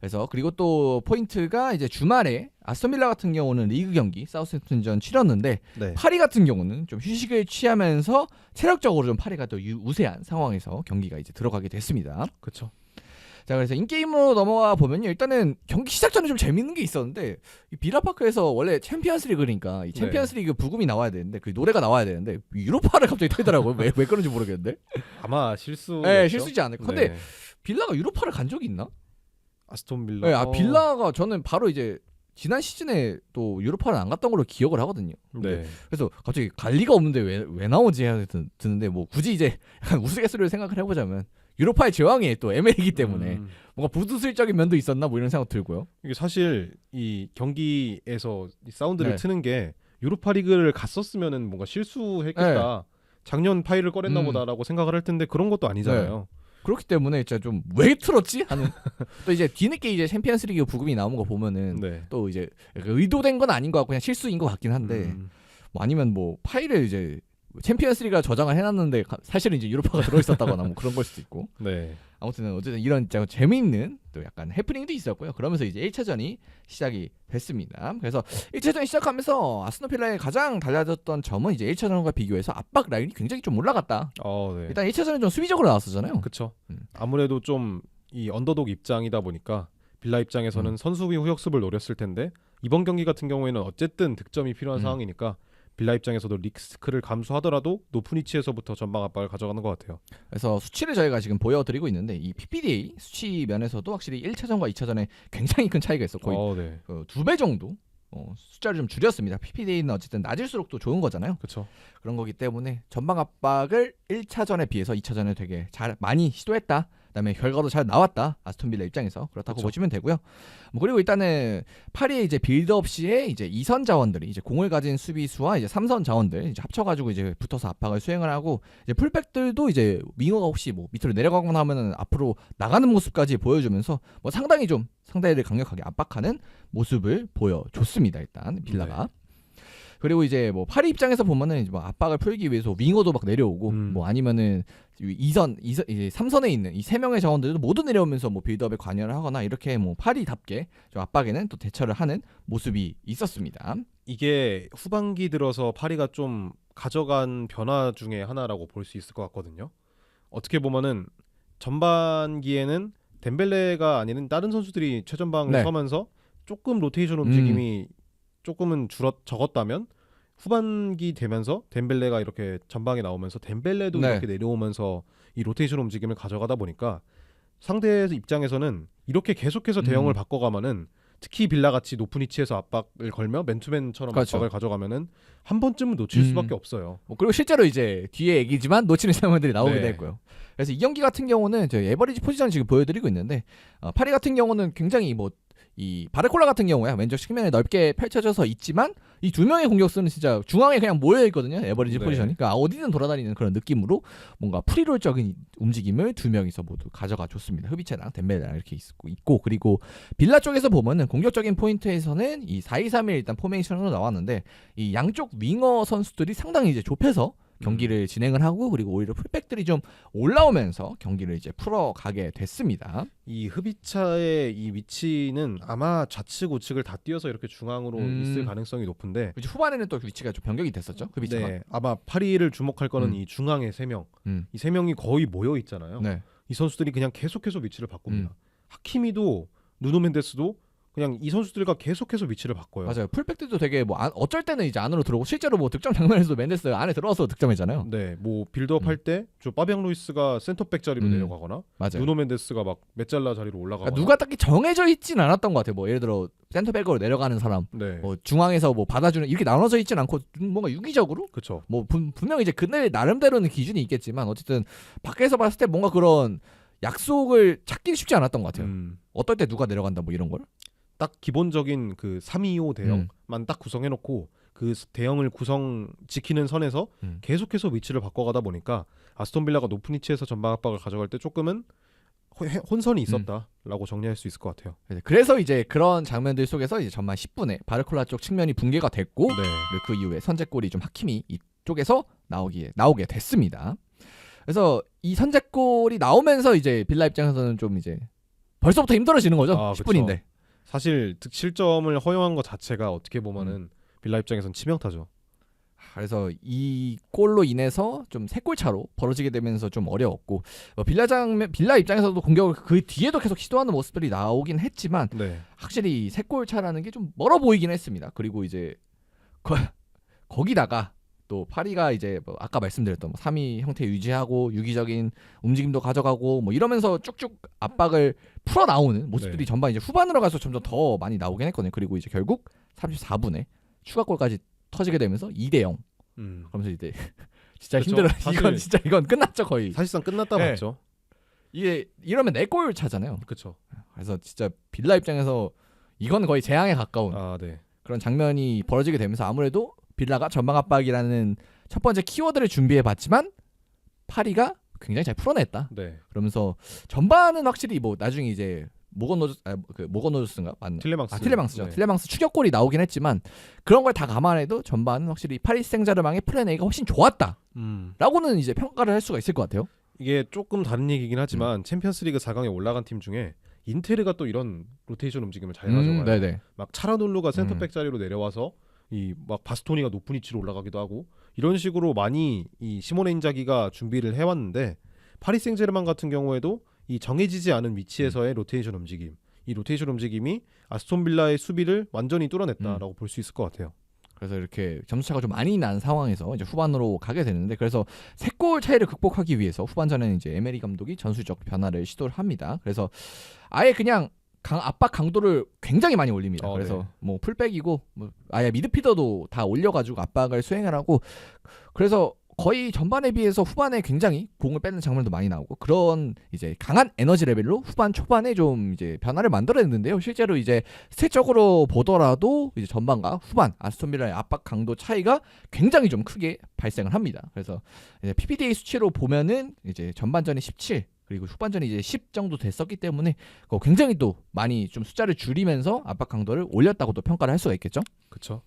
[SPEAKER 1] 그래서 그리고 또 포인트가 이제 주말에 아스톤빌라 같은 경우는 리그 경기 사우스햄튼전 치렀는데
[SPEAKER 2] 네.
[SPEAKER 1] 파리 같은 경우는 좀 휴식을 취하면서 체력적으로 좀 파리가 또 우세한 상황에서 경기가 이제 들어가게 됐습니다.
[SPEAKER 2] 그렇죠.
[SPEAKER 1] 자, 그래서 인게임으로 넘어가 보면요, 일단은 경기 시작 전에 좀 재밌는 게 있었는데 이 비라파크에서 원래 챔피언스리그니까 이 챔피언스리그 부금이 나와야 되는데 그 노래가 나와야 되는데 유로파를 갑자기 틀더라고요. 왜 그런지 모르겠는데.
[SPEAKER 2] 아마 실수.
[SPEAKER 1] 네, 실수지 않을까. 근데
[SPEAKER 2] 네.
[SPEAKER 1] 빌라가 유로파를 간 적이 있나?
[SPEAKER 2] 아스톤 빌라.
[SPEAKER 1] 네, 빌라가 저는 바로 이제 지난 시즌에 또 유로파를 안 갔던 걸로 기억을 하거든요.
[SPEAKER 2] 네.
[SPEAKER 1] 그래서 갑자기 갈 리가 없는데 왜 나오지 해야 드는데 뭐 굳이 이제 약간 우스갯소리를 생각을 해보자면 유로파의 제왕이 또 ML이기 때문에 뭔가 부두술적인 면도 있었나 뭐 이런 생각 들고요.
[SPEAKER 2] 이게 사실 이 경기에서 이 사운드를
[SPEAKER 1] 네.
[SPEAKER 2] 트는 게 유로파 리그를 갔었으면은 뭔가 실수했겠다. 작년 파일을 꺼냈나 보다라고 생각을 할 텐데 그런 것도 아니잖아요.
[SPEAKER 1] 그렇기 때문에 진짜 좀 왜 틀었지 하는 또 이제 뒤늦게 이제 챔피언스리그 부금이 나온 거 보면은
[SPEAKER 2] 네.
[SPEAKER 1] 또 이제 의도된 건 아닌 것 같고 그냥 실수인 것 같긴 한데 뭐 아니면 뭐 파일을 이제 챔피언스리그가 저장을 해놨는데 사실은 이제 유로파가 들어있었다거나 뭐 그런 걸 수도 있고.
[SPEAKER 2] 네.
[SPEAKER 1] 아무튼 어쨌든 이런 진짜 재미있는 또 약간 해프닝도 있었고요. 그러면서 이제 1차전이 시작이 됐습니다. 그래서 1차전이 시작하면서 아스톤 빌라의 가장 달라졌던 점은 이제 1차전과 비교해서 압박 라인이 굉장히 좀 올라갔다.
[SPEAKER 2] 네.
[SPEAKER 1] 일단 1차전은 좀 수비적으로 나왔었잖아요.
[SPEAKER 2] 그렇죠. 아무래도 좀 이 언더독 입장이다 보니까 빌라 입장에서는 선수비 후역습을 노렸을 텐데 이번 경기 같은 경우에는 어쨌든 득점이 필요한 상황이니까 빌라 입장에서도 리스크를 감수하더라도 높은 위치에서부터 전방 압박을 가져가는 것 같아요.
[SPEAKER 1] 그래서 수치를 저희가 지금 보여드리고 있는데 이 PPDA 수치 면에서도 확실히 1차전과 2차전에 굉장히 큰 차이가 있어. 거의
[SPEAKER 2] 네.
[SPEAKER 1] 2배 정도 숫자를 좀 줄였습니다. PPDA는 어쨌든 낮을수록 또 좋은 거잖아요.
[SPEAKER 2] 그렇죠.
[SPEAKER 1] 그런 거기 때문에 전방 압박을 1차전에 비해서 2차전에 되게 잘 많이 시도했다. 그다음에 결과도 잘 나왔다. 아스톤 빌라 입장에서 그렇다고
[SPEAKER 2] 그쵸.
[SPEAKER 1] 보시면 되고요. 뭐 그리고 일단은 파리의 이제 빌드업 시에 이제 2선 자원들이 이제 공을 가진 수비수와 이제 3선 자원들 이제 합쳐가지고 이제 붙어서 압박을 수행을 하고 이제 풀백들도 이제 윙어가 혹시 뭐 밑으로 내려가거나 하면은 앞으로 나가는 모습까지 보여주면서 뭐 상당히 좀 상대를 강력하게 압박하는 모습을 보여줬습니다. 일단 빌라가.
[SPEAKER 2] 네.
[SPEAKER 1] 그리고 이제 뭐 파리 입장에서 보면은 이제 뭐 압박을 풀기 위해서 윙어도 막 내려오고 뭐 아니면은 3선에 있는 이 3명의 자원들도 모두 내려오면서 뭐 빌드업에 관여를 하거나 이렇게 뭐 파리답게 좀 압박에는 또 대처를 하는 모습이 있었습니다.
[SPEAKER 2] 이게 후반기 들어서 파리가 좀 가져간 변화 중에 하나라고 볼 수 있을 것 같거든요. 어떻게 보면은 전반기에는 덴벨레가 아닌 다른 선수들이 최전방에 서면서 조금 로테이션 움직임이 조금은 적었다면 후반기 되면서 덴벨레가 이렇게 전방에 나오면서 덴벨레도 이렇게 내려오면서 이 로테이션 움직임을 가져가다 보니까 상대 입장에서는 이렇게 계속해서 대형을 바꿔가면은 특히 빌라같이 높은 위치에서 압박을 걸며 맨투맨처럼 압박을 가져가면은 한 번쯤은 놓칠 수밖에 없어요.
[SPEAKER 1] 뭐 그리고 실제로 이제 뒤에 얘기지만 놓치는 상황들이 나오게 됐고요. 그래서 이 경기 같은 경우는 저희 에버리지 포지션 지금 보여드리고 있는데 파리 같은 경우는 굉장히 뭐 이 바르콜라 같은 경우에 왼쪽 측면에 넓게 펼쳐져서 있지만 이 두 명의 공격수는 진짜 중앙에 그냥 모여 있거든요. 에버리지 포지션이. 그러니까 어디든 돌아다니는 그런 느낌으로 뭔가 프리롤적인 움직임을 두 명이서 모두 가져가 줬습니다. 흐비체랑 덴벨레랑 이렇게 있고 그리고 빌라 쪽에서 보면은 공격적인 포인트에서는 이 4-2-3-1 일단 포메이션으로 나왔는데 이 양쪽 윙어 선수들이 상당히 이제 좁혀서 경기를 진행을 하고 그리고 오히려 풀백들이 좀 올라오면서 경기를 이제 풀어가게 됐습니다.
[SPEAKER 2] 이 흐비차의 이 위치는 아마 좌측 우측을 다 띄어서 이렇게 중앙으로 있을 가능성이 높은데
[SPEAKER 1] 후반에는 또 위치가 좀 변경이 됐었죠. 흐비차가.
[SPEAKER 2] 네, 아마 파리를 주목할 거는 이 중앙의 3명. 이 3명이 거의 모여 있잖아요.
[SPEAKER 1] 네.
[SPEAKER 2] 이 선수들이 그냥 계속해서 위치를 바꿉니다. 하키미도 누노 멘데스도 그냥 이 선수들과 계속해서 위치를 바꿔요.
[SPEAKER 1] 맞아요. 풀백들도 되게 뭐 어쩔 때는 이제 안으로 들어오고 실제로 뭐 득점 장면에서도 멘데스 안에 들어와서 득점했잖아요.
[SPEAKER 2] 네, 뭐 빌드업 할 때 저 파비앙 루이스가 센터백 자리로 내려가거나
[SPEAKER 1] 맞아요.
[SPEAKER 2] 누노 멘데스가 막 메잘라 자리로 올라가거나
[SPEAKER 1] 그러니까 누가 딱히 정해져 있진 않았던 것 같아요. 뭐 예를 들어 센터백으로 내려가는 사람,
[SPEAKER 2] 네.
[SPEAKER 1] 뭐 중앙에서 뭐 받아주는 이렇게 나눠져 있진 않고 뭔가 유기적으로.
[SPEAKER 2] 그렇죠.
[SPEAKER 1] 뭐 분명 이제 그날 나름대로는 기준이 있겠지만 어쨌든 밖에서 봤을 때 뭔가 그런 약속을 찾기 쉽지 않았던 것 같아요. 어떨 때 누가 내려간다 뭐 이런 걸.
[SPEAKER 2] 딱 기본적인 그 3-2-5 대형만 딱 구성해놓고 그 대형을 지키는 선에서 계속해서 위치를 바꿔가다 보니까 아스톤 빌라가 높은 위치에서 전방 압박을 가져갈 때 조금은 혼선이 있었다라고 정리할 수 있을 것 같아요.
[SPEAKER 1] 그래서 이제 그런 장면들 속에서 이제 전반 10분에 바르콜라 쪽 측면이 붕괴가 됐고
[SPEAKER 2] 네.
[SPEAKER 1] 그리고 그 이후에 선제골이 좀 하키미 이쪽에서 나오게 됐습니다. 그래서 이 선제골이 나오면서 이제 빌라 입장에서는 좀 이제 벌써부터 힘들어지는 거죠. 10분인데.
[SPEAKER 2] 사실 득실점을 허용한 것 자체가 어떻게 보면은 빌라 입장에서는 치명타죠.
[SPEAKER 1] 그래서 이 골로 인해서 좀 3골 차로 벌어지게 되면서 좀 어려웠고 빌라 입장에서도 공격을 그 뒤에도 계속 시도하는 모습들이 나오긴 했지만
[SPEAKER 2] 네.
[SPEAKER 1] 확실히 3골 차라는 게 좀 멀어 보이긴 했습니다. 그리고 이제 거기다가 또 파리가 이제 뭐 아까 말씀드렸던 3위 형태 유지하고 유기적인 움직임도 가져가고 뭐 이러면서 쭉쭉 압박을 풀어 나오는 모습들이
[SPEAKER 2] 네.
[SPEAKER 1] 전반 이제 후반으로 가서 점점 더 많이 나오긴 했거든요. 그리고 이제 결국 34분에 추가골까지 터지게 되면서 2대0. 그러면서 이제 진짜
[SPEAKER 2] 그렇죠.
[SPEAKER 1] 힘들어. 이건 끝났죠 거의.
[SPEAKER 2] 사실상 끝났다
[SPEAKER 1] 네.
[SPEAKER 2] 봤죠.
[SPEAKER 1] 이게 이러면 4골 차잖아요.
[SPEAKER 2] 그렇죠.
[SPEAKER 1] 그래서 진짜 빌라 입장에서 이건 거의 재앙에 가까운
[SPEAKER 2] 네.
[SPEAKER 1] 그런 장면이 벌어지게 되면서 아무래도 빌라가 전방 압박이라는 첫 번째 키워드를 준비해 봤지만 파리가 굉장히 잘 풀어냈다.
[SPEAKER 2] 네.
[SPEAKER 1] 그러면서 전반은 확실히 뭐 나중에 이제 모건노즈인가 맞나? 틸레망스죠.
[SPEAKER 2] 네.
[SPEAKER 1] 틸레망스 추격골이 나오긴 했지만 그런 걸 다 감안해도 전반은 확실히 파리 생제르맹의 플랜 A가 훨씬 좋았다라고는 이제 평가를 할 수가 있을 것 같아요.
[SPEAKER 2] 이게 조금 다른 얘기긴 하지만 챔피언스리그 4강에 올라간 팀 중에 인테르가 또 이런 로테이션 움직임을 잘 가져가요.
[SPEAKER 1] 네네.
[SPEAKER 2] 막 차라놀루가 센터백 자리로 내려와서 이 막 바스토니가 높은 위치로 올라가기도 하고 이런 식으로 많이 이 시모네 인자기가 준비를 해왔는데 파리 생제르맹 같은 경우에도 이 정해지지 않은 위치에서의 로테이션 움직임, 이 로테이션 움직임이 아스톤 빌라의 수비를 완전히 뚫어냈다라고 볼 수 있을 것 같아요.
[SPEAKER 1] 그래서 이렇게 점수차가 좀 많이 난 상황에서 이제 후반으로 가게 되는데 그래서 3골 차이를 극복하기 위해서 후반전에는 이제 에메리 감독이 전술적 변화를 시도를 합니다. 그래서 아예 그냥 압박 강도를 굉장히 많이 올립니다. 그래서
[SPEAKER 2] 네.
[SPEAKER 1] 뭐 풀백이고 뭐 아예 미드필더도 다 올려가지고 압박을 수행을 하고 그래서 거의 전반에 비해서 후반에 굉장히 공을 뺏는 장면도 많이 나오고 그런 이제 강한 에너지 레벨로 후반 초반에 좀 이제 변화를 만들어냈는데요. 실제로 이제 스탯적으로 보더라도 이제 전반과 후반 아스톤 빌라의 압박 강도 차이가 굉장히 좀 크게 발생을 합니다. 그래서 이제 PPDA 수치로 보면은 이제 전반전이 17 그리고 후반전이 이제 10 정도 됐었기 때문에 굉장히 또 많이 좀 숫자를 줄이면서 압박 강도를 올렸다고 또 평가를 할 수가 있겠죠.
[SPEAKER 2] 그렇죠.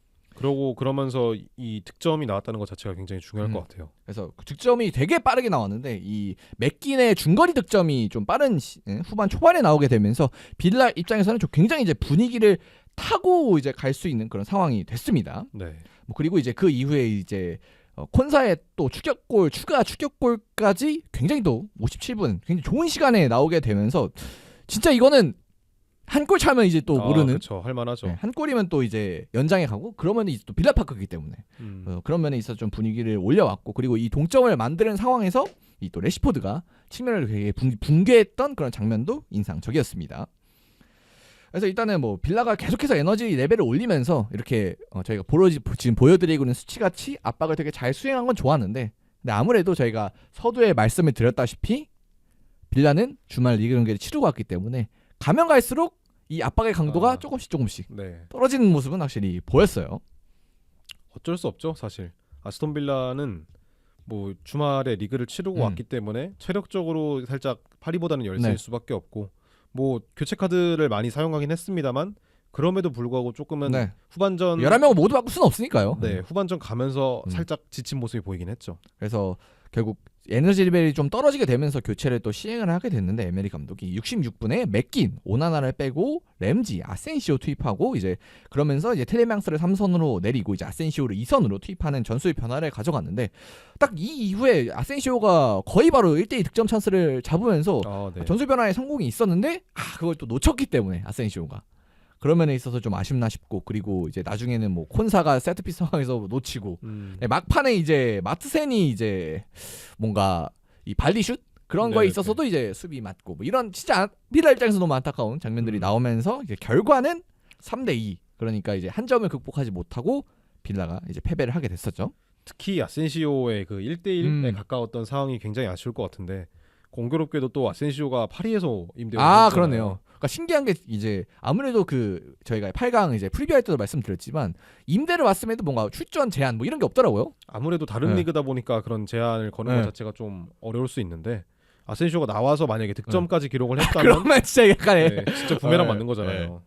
[SPEAKER 2] 그러면서 이 득점이 나왔다는 것 자체가 굉장히 중요할 것 같아요.
[SPEAKER 1] 그래서 그 득점이 되게 빠르게 나왔는데 이 맥긴의 중거리 득점이 좀 빠른 후반 초반에 나오게 되면서 빌라 입장에서는 좀 굉장히 이제 분위기를 타고 이제 갈 수 있는 그런 상황이 됐습니다.
[SPEAKER 2] 네.
[SPEAKER 1] 뭐 그리고 이제 그 이후에 이제 콘사의 또 추가 추격골까지 굉장히 또 57분 굉장히 좋은 시간에 나오게 되면서 진짜 이거는 한 골 차면 이제 또 모르는
[SPEAKER 2] 그렇죠. 할 만하죠.
[SPEAKER 1] 네, 한 골이면 또 이제 연장에 가고 그러면 이제 또 빌라파크이기 때문에 그런 면에 있어서 좀 분위기를 올려왔고 그리고 이 동점을 만드는 상황에서 이 또 레시포드가 측면을 되게 붕괴했던 그런 장면도 인상적이었습니다. 그래서 일단은 뭐 빌라가 계속해서 에너지 레벨을 올리면서 이렇게 저희가 지금 보여드리고 있는 수치같이 압박을 되게 잘 수행한 건 좋았는데 근데 아무래도 저희가 서두에 말씀을 드렸다시피 빌라는 주말 리그 경기를 치르고 왔기 때문에 가면 갈수록 이 압박의 강도가 조금씩
[SPEAKER 2] 네.
[SPEAKER 1] 떨어지는 모습은 확실히 보였어요.
[SPEAKER 2] 어쩔 수 없죠, 사실. 아스톤 빌라는 뭐 주말에 리그를 치르고 왔기 때문에 체력적으로 살짝 파리보다는 열세일 수밖에 없고 뭐 교체 카드를 많이 사용하긴 했습니다만 그럼에도 불구하고 조금은 후반전
[SPEAKER 1] 11명을 모두 바꿀 수는 없으니까요.
[SPEAKER 2] 네, 후반전 가면서 살짝 지친 모습이 보이긴 했죠.
[SPEAKER 1] 그래서 결국 에너지 레벨이 좀 떨어지게 되면서 교체를 또 시행을 하게 됐는데 에메리 감독이 66분에 맥긴, 오나나를 빼고 램지, 아센시오 투입하고 이제 그러면서 이제 텔레망스를 3선으로 내리고 이제 아센시오를 2선으로 투입하는 전술 변화를 가져갔는데 딱 이 이후에 아센시오가 거의 바로 1대2 득점 찬스를 잡으면서 전술 변화에 성공이 있었는데 그걸 또 놓쳤기 때문에 아센시오가 그런 면에 있어서 좀 아쉽나 싶고 그리고 이제 나중에는 뭐 콘사가 세트피스 상황에서 놓치고 막판에 이제 마트센이 이제 뭔가 이 발리슛 그런 거에 있어서도 이제 수비 맞고 뭐 이런 진짜 빌라 입장에서 너무 안타까운 장면들이 나오면서 이제 결과는 3대2 그러니까 이제 한 점을 극복하지 못하고 빌라가 이제 패배를 하게 됐었죠.
[SPEAKER 2] 특히 아센시오의 그 1대1에 가까웠던 상황이 굉장히 아쉬울 것 같은데 공교롭게도 또 아센시오가 파리에서 임대를
[SPEAKER 1] 그러네요. 그러니까 신기한 게 이제 아무래도 그 저희가 8강 이제 프리뷰할 때도 말씀드렸지만 임대를 왔음에도 뭔가 출전 제한 뭐 이런 게 없더라고요.
[SPEAKER 2] 아무래도 다른
[SPEAKER 1] 네.
[SPEAKER 2] 리그다 보니까 그런 제한을 거는
[SPEAKER 1] 네.
[SPEAKER 2] 것 자체가 좀 어려울 수 있는데 아센시오가 나와서 만약에 득점까지 기록을 했다면
[SPEAKER 1] 그러면 진짜 약간의
[SPEAKER 2] 네, 진짜 부메랑
[SPEAKER 1] 네.
[SPEAKER 2] 맞는 거잖아요.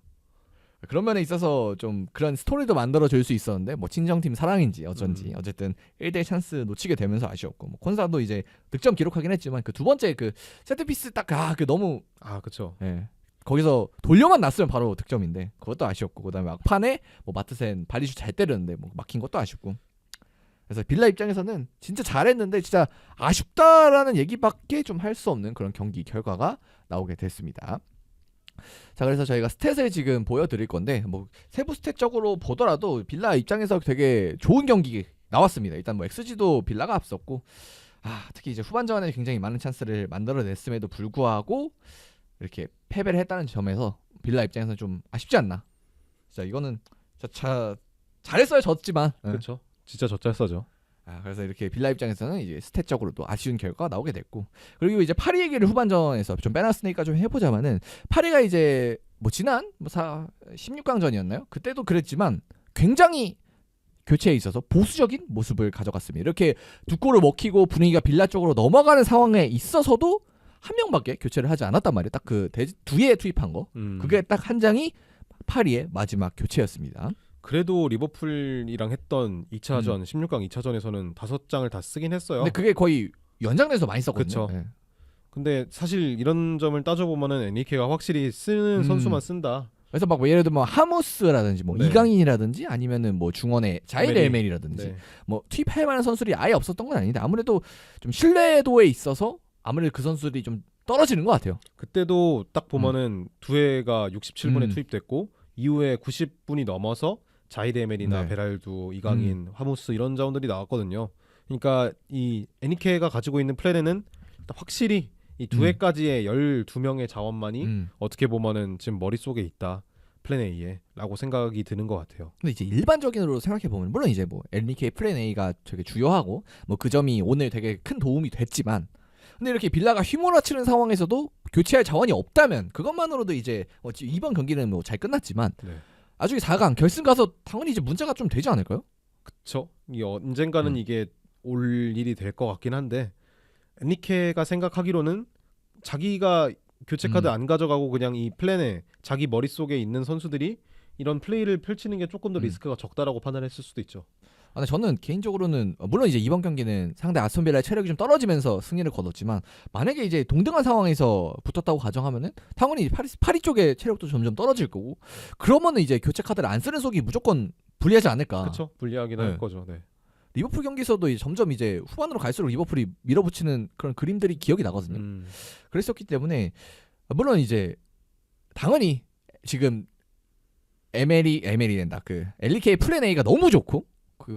[SPEAKER 1] 그런 면에 있어서 좀 그런 스토리도 만들어 줄 수 있었는데 뭐 친정팀 사랑인지 어쩐지 어쨌든 1대1 찬스 놓치게 되면서 아쉬웠고 뭐 콘사도 이제 득점 기록하긴 했지만 그 두 번째 그 세트피스 딱 그 너무
[SPEAKER 2] 아, 그렇죠.
[SPEAKER 1] 예. 거기서 돌려만 놨으면 바로 득점인데 그것도 아쉬웠고 그다음에 막판에 뭐 마트센 바리슛 잘 때렸는데 뭐 막힌 것도 아쉽고 그래서 빌라 입장에서는 진짜 잘했는데 진짜 아쉽다라는 얘기밖에 좀 할 수 없는 그런 경기 결과가 나오게 됐습니다. 자 그래서 저희가 스탯을 지금 보여드릴 건데 뭐 세부 스탯적으로 보더라도 빌라 입장에서 되게 좋은 경기 나왔습니다. 일단 뭐 XG도 빌라가 앞섰고 특히 이제 후반전에 굉장히 많은 찬스를 만들어냈음에도 불구하고 이렇게 패배를 했다는 점에서 빌라 입장에서는 좀 아쉽지 않나. 진짜 이거는 진짜 잘했어요 졌지만.
[SPEAKER 2] 그렇죠. 진짜 젖잘싸죠.
[SPEAKER 1] 그래서 이렇게 빌라 입장에서는 이제 스탯적으로도 아쉬운 결과가 나오게 됐고 그리고 이제 파리 얘기를 후반전에서 좀 빼놨으니까 좀 해보자면은 파리가 이제 뭐 지난 16강전이었나요? 그때도 그랬지만 굉장히 교체에 있어서 보수적인 모습을 가져갔습니다. 이렇게 두 골을 먹히고 분위기가 빌라 쪽으로 넘어가는 상황에 있어서도 한 명밖에 교체를 하지 않았단 말이에요. 딱 그 뒤에 투입한 거. 그게 딱 한 장이 파리의 마지막 교체였습니다.
[SPEAKER 2] 그래도 리버풀이랑 했던 2차전 16강 2차전에서는 5장을 다 쓰긴 했어요.
[SPEAKER 1] 근데 그게 거의 연장돼서 많이 썼거든요.
[SPEAKER 2] 그쵸.
[SPEAKER 1] 네.
[SPEAKER 2] 근데 사실 이런 점을 따져보면은 에니케가 확실히 쓰는 선수만 쓴다.
[SPEAKER 1] 그래서 막 뭐 예를 들면 하무스라든지 뭐
[SPEAKER 2] 네.
[SPEAKER 1] 이강인이라든지 아니면은 뭐 중원의 자일 에멜이라든지
[SPEAKER 2] 네.
[SPEAKER 1] 뭐 투입할 만한 선수들이 아예 없었던 건 아닌데 아무래도 좀 신뢰도에 있어서 아무래도 그 선수들이 좀 떨어지는 것 같아요.
[SPEAKER 2] 그때도 딱 보면은 두 해가 67분에 투입됐고 이후에 90분이 넘어서 자이드 에멜이나
[SPEAKER 1] 네.
[SPEAKER 2] 베랄두, 이강인, 하무스 이런 자원들이 나왔거든요. 그러니까 이 에니케가 가지고 있는 플랜에는 확실히 이 두 해까지의 12명의 자원만이 어떻게 보면은 지금 머릿속에 있다. 플랜 A에 라고 생각이 드는 것 같아요.
[SPEAKER 1] 근데 이제 일반적인으로 생각해 보면 물론 이제 뭐 LDK 플랜 A가 되게 주요하고 뭐 그 점이 오늘 되게 큰 도움이 됐지만 근데 이렇게 빌라가 휘몰아치는 상황에서도 교체할 자원이 없다면 그것만으로도 이제 이번 경기는 뭐 잘 끝났지만
[SPEAKER 2] 네.
[SPEAKER 1] 나중에 4강 결승 가서 당연히 이제 문제가 좀 되지 않을까요?
[SPEAKER 2] 그쵸? 이 언젠가는 이게 올 일이 될 것 같긴 한데 에니케가 생각하기로는 자기가 교체 카드 안 가져가고 그냥 이 플랜에 자기 머릿속에 있는 선수들이 이런 플레이를 펼치는 게 조금 더 리스크가 적다라고 판단했을 수도 있죠.
[SPEAKER 1] 근데 저는 개인적으로는 물론 이제 이번 경기는 상대 아스톤빌라의 체력이 좀 떨어지면서 승리를 거뒀지만 만약에 이제 동등한 상황에서 붙었다고 가정하면은 당연히 파리 쪽의 체력도 점점 떨어질 거고 그러면은 이제 교체 카드를 안 쓰는 속이 무조건 불리하지 않을까.
[SPEAKER 2] 그렇죠. 불리하긴 할 거죠. 네.
[SPEAKER 1] 리버풀 경기에서도 이제 점점 이제 후반으로 갈수록 리버풀이 밀어붙이는 그런 그림들이 기억이 나거든요. 그랬었기 때문에 물론 이제 당연히 지금 에멜이 된다. 그 LK 플랜 A가 너무 좋고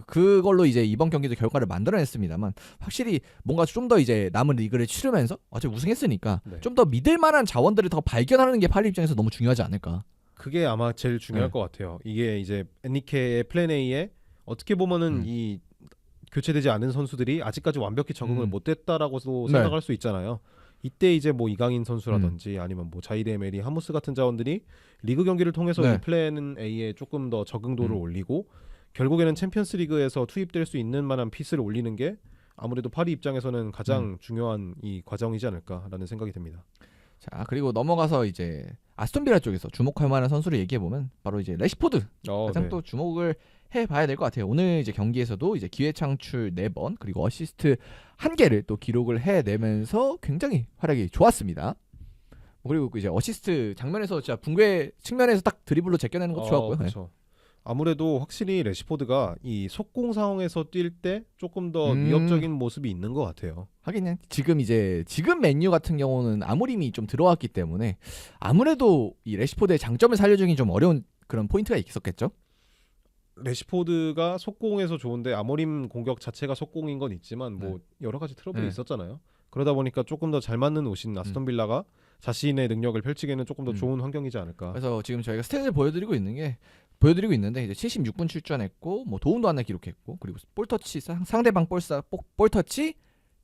[SPEAKER 1] 그걸로 이제 이번 경기도 결과를 만들어냈습니다만 확실히 뭔가 좀 더 이제 남은 리그를 치르면서 어차피 우승했으니까
[SPEAKER 2] 네.
[SPEAKER 1] 좀 더 믿을 만한 자원들을 더 발견하는 게 파리 입장에서 너무 중요하지 않을까.
[SPEAKER 2] 그게 아마 제일 중요할 것 같아요. 이게 이제 에니케의 플랜 A에 어떻게 보면은 이 교체되지 않은 선수들이 아직까지 완벽히 적응을 못했다라고도 생각할 수 있잖아요. 이때 이제 뭐 이강인 선수라든지 아니면 뭐 자이드 에메리, 하무스 같은 자원들이 리그 경기를 통해서 이 플랜 A에 조금 더 적응도를 올리고 결국에는 챔피언스리그에서 투입될 수 있는 만한 피스를 올리는 게 아무래도 파리 입장에서는 가장 중요한 이 과정이지 않을까라는 생각이 듭니다.
[SPEAKER 1] 자 그리고 넘어가서 이제 아스톤빌라 쪽에서 주목할 만한 선수를 얘기해 보면 바로 이제 레시포드 가장 또 주목을 해봐야 될 것 같아요. 오늘 이제 경기에서도 이제 기회 창출 4번 그리고 어시스트 1개를 또 기록을 해내면서 굉장히 활약이 좋았습니다. 그리고 이제 어시스트 장면에서 진짜 붕괴 측면에서 딱 드리블로 제껴내는 것도 좋았고요.
[SPEAKER 2] 그렇죠. 아무래도 확실히 레시포드가 이 속공 상황에서 뛸 때 조금 더 위협적인 모습이 있는 것 같아요.
[SPEAKER 1] 하긴 지금 맨유 같은 경우는 아모림이 좀 들어왔기 때문에 아무래도 이 레시포드의 장점을 살려주기 좀 어려운 그런 포인트가 있었겠죠.
[SPEAKER 2] 레시포드가 속공에서 좋은데 아모림 공격 자체가 속공인 건 있지만 뭐 여러 가지 트러블이 있었잖아요. 그러다 보니까 조금 더 잘 맞는 옷인 아스톤 빌라가 자신의 능력을 펼치기에는 조금 더 좋은 환경이지 않을까.
[SPEAKER 1] 그래서 지금 저희가 스탯을 보여드리고 있는데 이제 76분 출전했고 뭐 도움도 하나 기록했고 그리고 볼터치 상대방 볼터치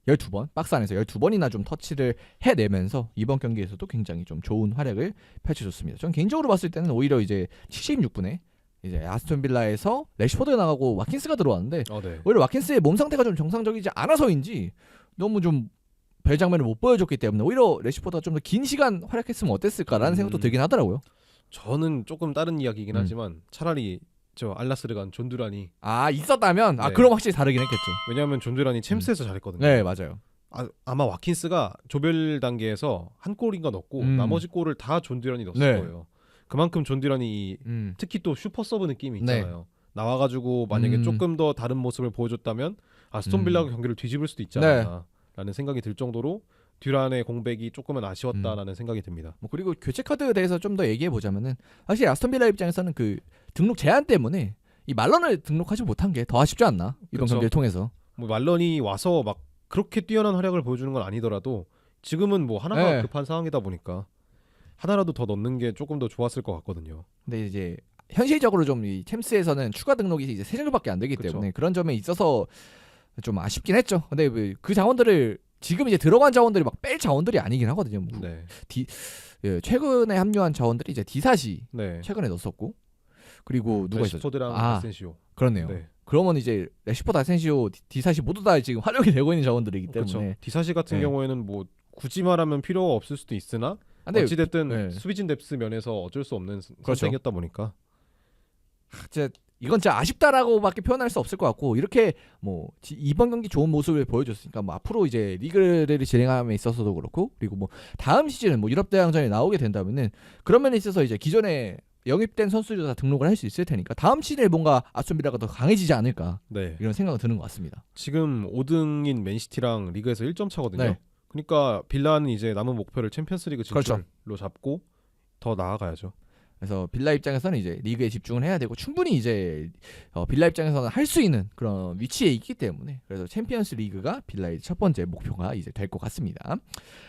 [SPEAKER 1] 12번 박스 안에서 12번이나 좀 터치를 해내면서 이번 경기에서도 굉장히 좀 좋은 활약을 펼쳐줬습니다. 전 개인적으로 봤을 때는 오히려 이제 76분에 이제 아스톤 빌라에서 레시포드가 나가고 와킨스가 들어왔는데
[SPEAKER 2] 네.
[SPEAKER 1] 오히려 와킨스의 몸 상태가 좀 정상적이지 않아서인지 너무 좀 별 장면을 못 보여줬기 때문에 오히려 레시포드가 좀 더 긴 시간 활약했으면 어땠을까라는 생각도 들긴 하더라고요.
[SPEAKER 2] 저는 조금 다른 이야기이긴 하지만 차라리 저 알나스르간 존 듀란이
[SPEAKER 1] 있었다면
[SPEAKER 2] 네.
[SPEAKER 1] 그럼 확실히 다르긴 했겠죠.
[SPEAKER 2] 왜냐하면 존 듀란이 챔스에서 잘했거든요.
[SPEAKER 1] 네, 맞아요.
[SPEAKER 2] 아마 와킨스가 조별 단계에서 한 골인가 넣고 나머지 골을 다 존 듀란이 넣었을
[SPEAKER 1] 네.
[SPEAKER 2] 거예요. 그만큼 존 듀란이 특히 또 슈퍼 서브 느낌이 있잖아요. 나와가지고 만약에 조금 더 다른 모습을 보여줬다면 아스톤 빌라가 경기를 뒤집을 수도 있지 않았나라는 생각이 들 정도로 듀란의 공백이 조금은 아쉬웠다라는 생각이 듭니다.
[SPEAKER 1] 뭐 그리고 교체 카드에 대해서 좀 더 얘기해 보자면은 사실 아스톤 빌라 입장에서는 그 등록 제한 때문에 이 말런을 등록하지 못한 게 더 아쉽지 않나 이번
[SPEAKER 2] 그쵸.
[SPEAKER 1] 경기를 통해서.
[SPEAKER 2] 뭐 말런이 와서 막 그렇게 뛰어난 활약을 보여주는 건 아니더라도 지금은 뭐 하나가
[SPEAKER 1] 네.
[SPEAKER 2] 급한 상황이다 보니까 하나라도 더 넣는 게 조금 더 좋았을 것 같거든요.
[SPEAKER 1] 근데 이제 현실적으로 좀 이 챔스에서는 추가 등록이 이제 3명밖에 안 되기
[SPEAKER 2] 그쵸.
[SPEAKER 1] 때문에 그런 점에 있어서 좀 아쉽긴 했죠. 근데 그 자원들을 지금 이제 들어간 자원들이 막 뺄 자원들이 아니긴 하거든요. 뭐
[SPEAKER 2] 네.
[SPEAKER 1] 예, 최근에 합류한 자원들이 이제 디사시
[SPEAKER 2] 네.
[SPEAKER 1] 최근에 넣었었고 그리고 누가 있었죠?
[SPEAKER 2] 레시포드랑 아센시오.
[SPEAKER 1] 그렇네요.
[SPEAKER 2] 네.
[SPEAKER 1] 그러면 이제 레시포드, 아센시오, 디사시 모두 다 지금 활용이 되고 있는 자원들이기 때문에.
[SPEAKER 2] 그렇죠. 디사시 같은
[SPEAKER 1] 네.
[SPEAKER 2] 경우에는 뭐 굳이 말하면 필요가 없을 수도 있으나
[SPEAKER 1] 근데
[SPEAKER 2] 어찌됐든
[SPEAKER 1] 네.
[SPEAKER 2] 수비진 뎁스 면에서 어쩔 수 없는
[SPEAKER 1] 그렇죠.
[SPEAKER 2] 선택이었다 보니까
[SPEAKER 1] 이건 진짜 아쉽다라고밖에 표현할 수 없을 것 같고 이렇게 뭐 이번 경기 좋은 모습을 보여줬으니까 뭐 앞으로 이제 리그를 진행함에 있어서도 그렇고 그리고 뭐 다음 시즌은 뭐 유럽 대항전에 나오게 된다면은 그런 면에 있어서 이제 기존에 영입된 선수들 다 등록을 할 수 있을 테니까 다음 시즌에 뭔가 아스톤 빌라가 더 강해지지 않을까
[SPEAKER 2] 네.
[SPEAKER 1] 이런 생각이 드는 것 같습니다.
[SPEAKER 2] 지금 5등인 맨시티랑 리그에서 1점 차거든요.
[SPEAKER 1] 네.
[SPEAKER 2] 그러니까 빌라는 이제 남은 목표를 챔피언스리그 진출로
[SPEAKER 1] 그렇죠.
[SPEAKER 2] 잡고 더 나아가야죠.
[SPEAKER 1] 그래서 빌라 입장에서는 이제 리그에 집중을 해야 되고 충분히 이제 빌라 입장에서는 할 수 있는 그런 위치에 있기 때문에 그래서 챔피언스 리그가 빌라의 첫 번째 목표가 이제 될 것 같습니다.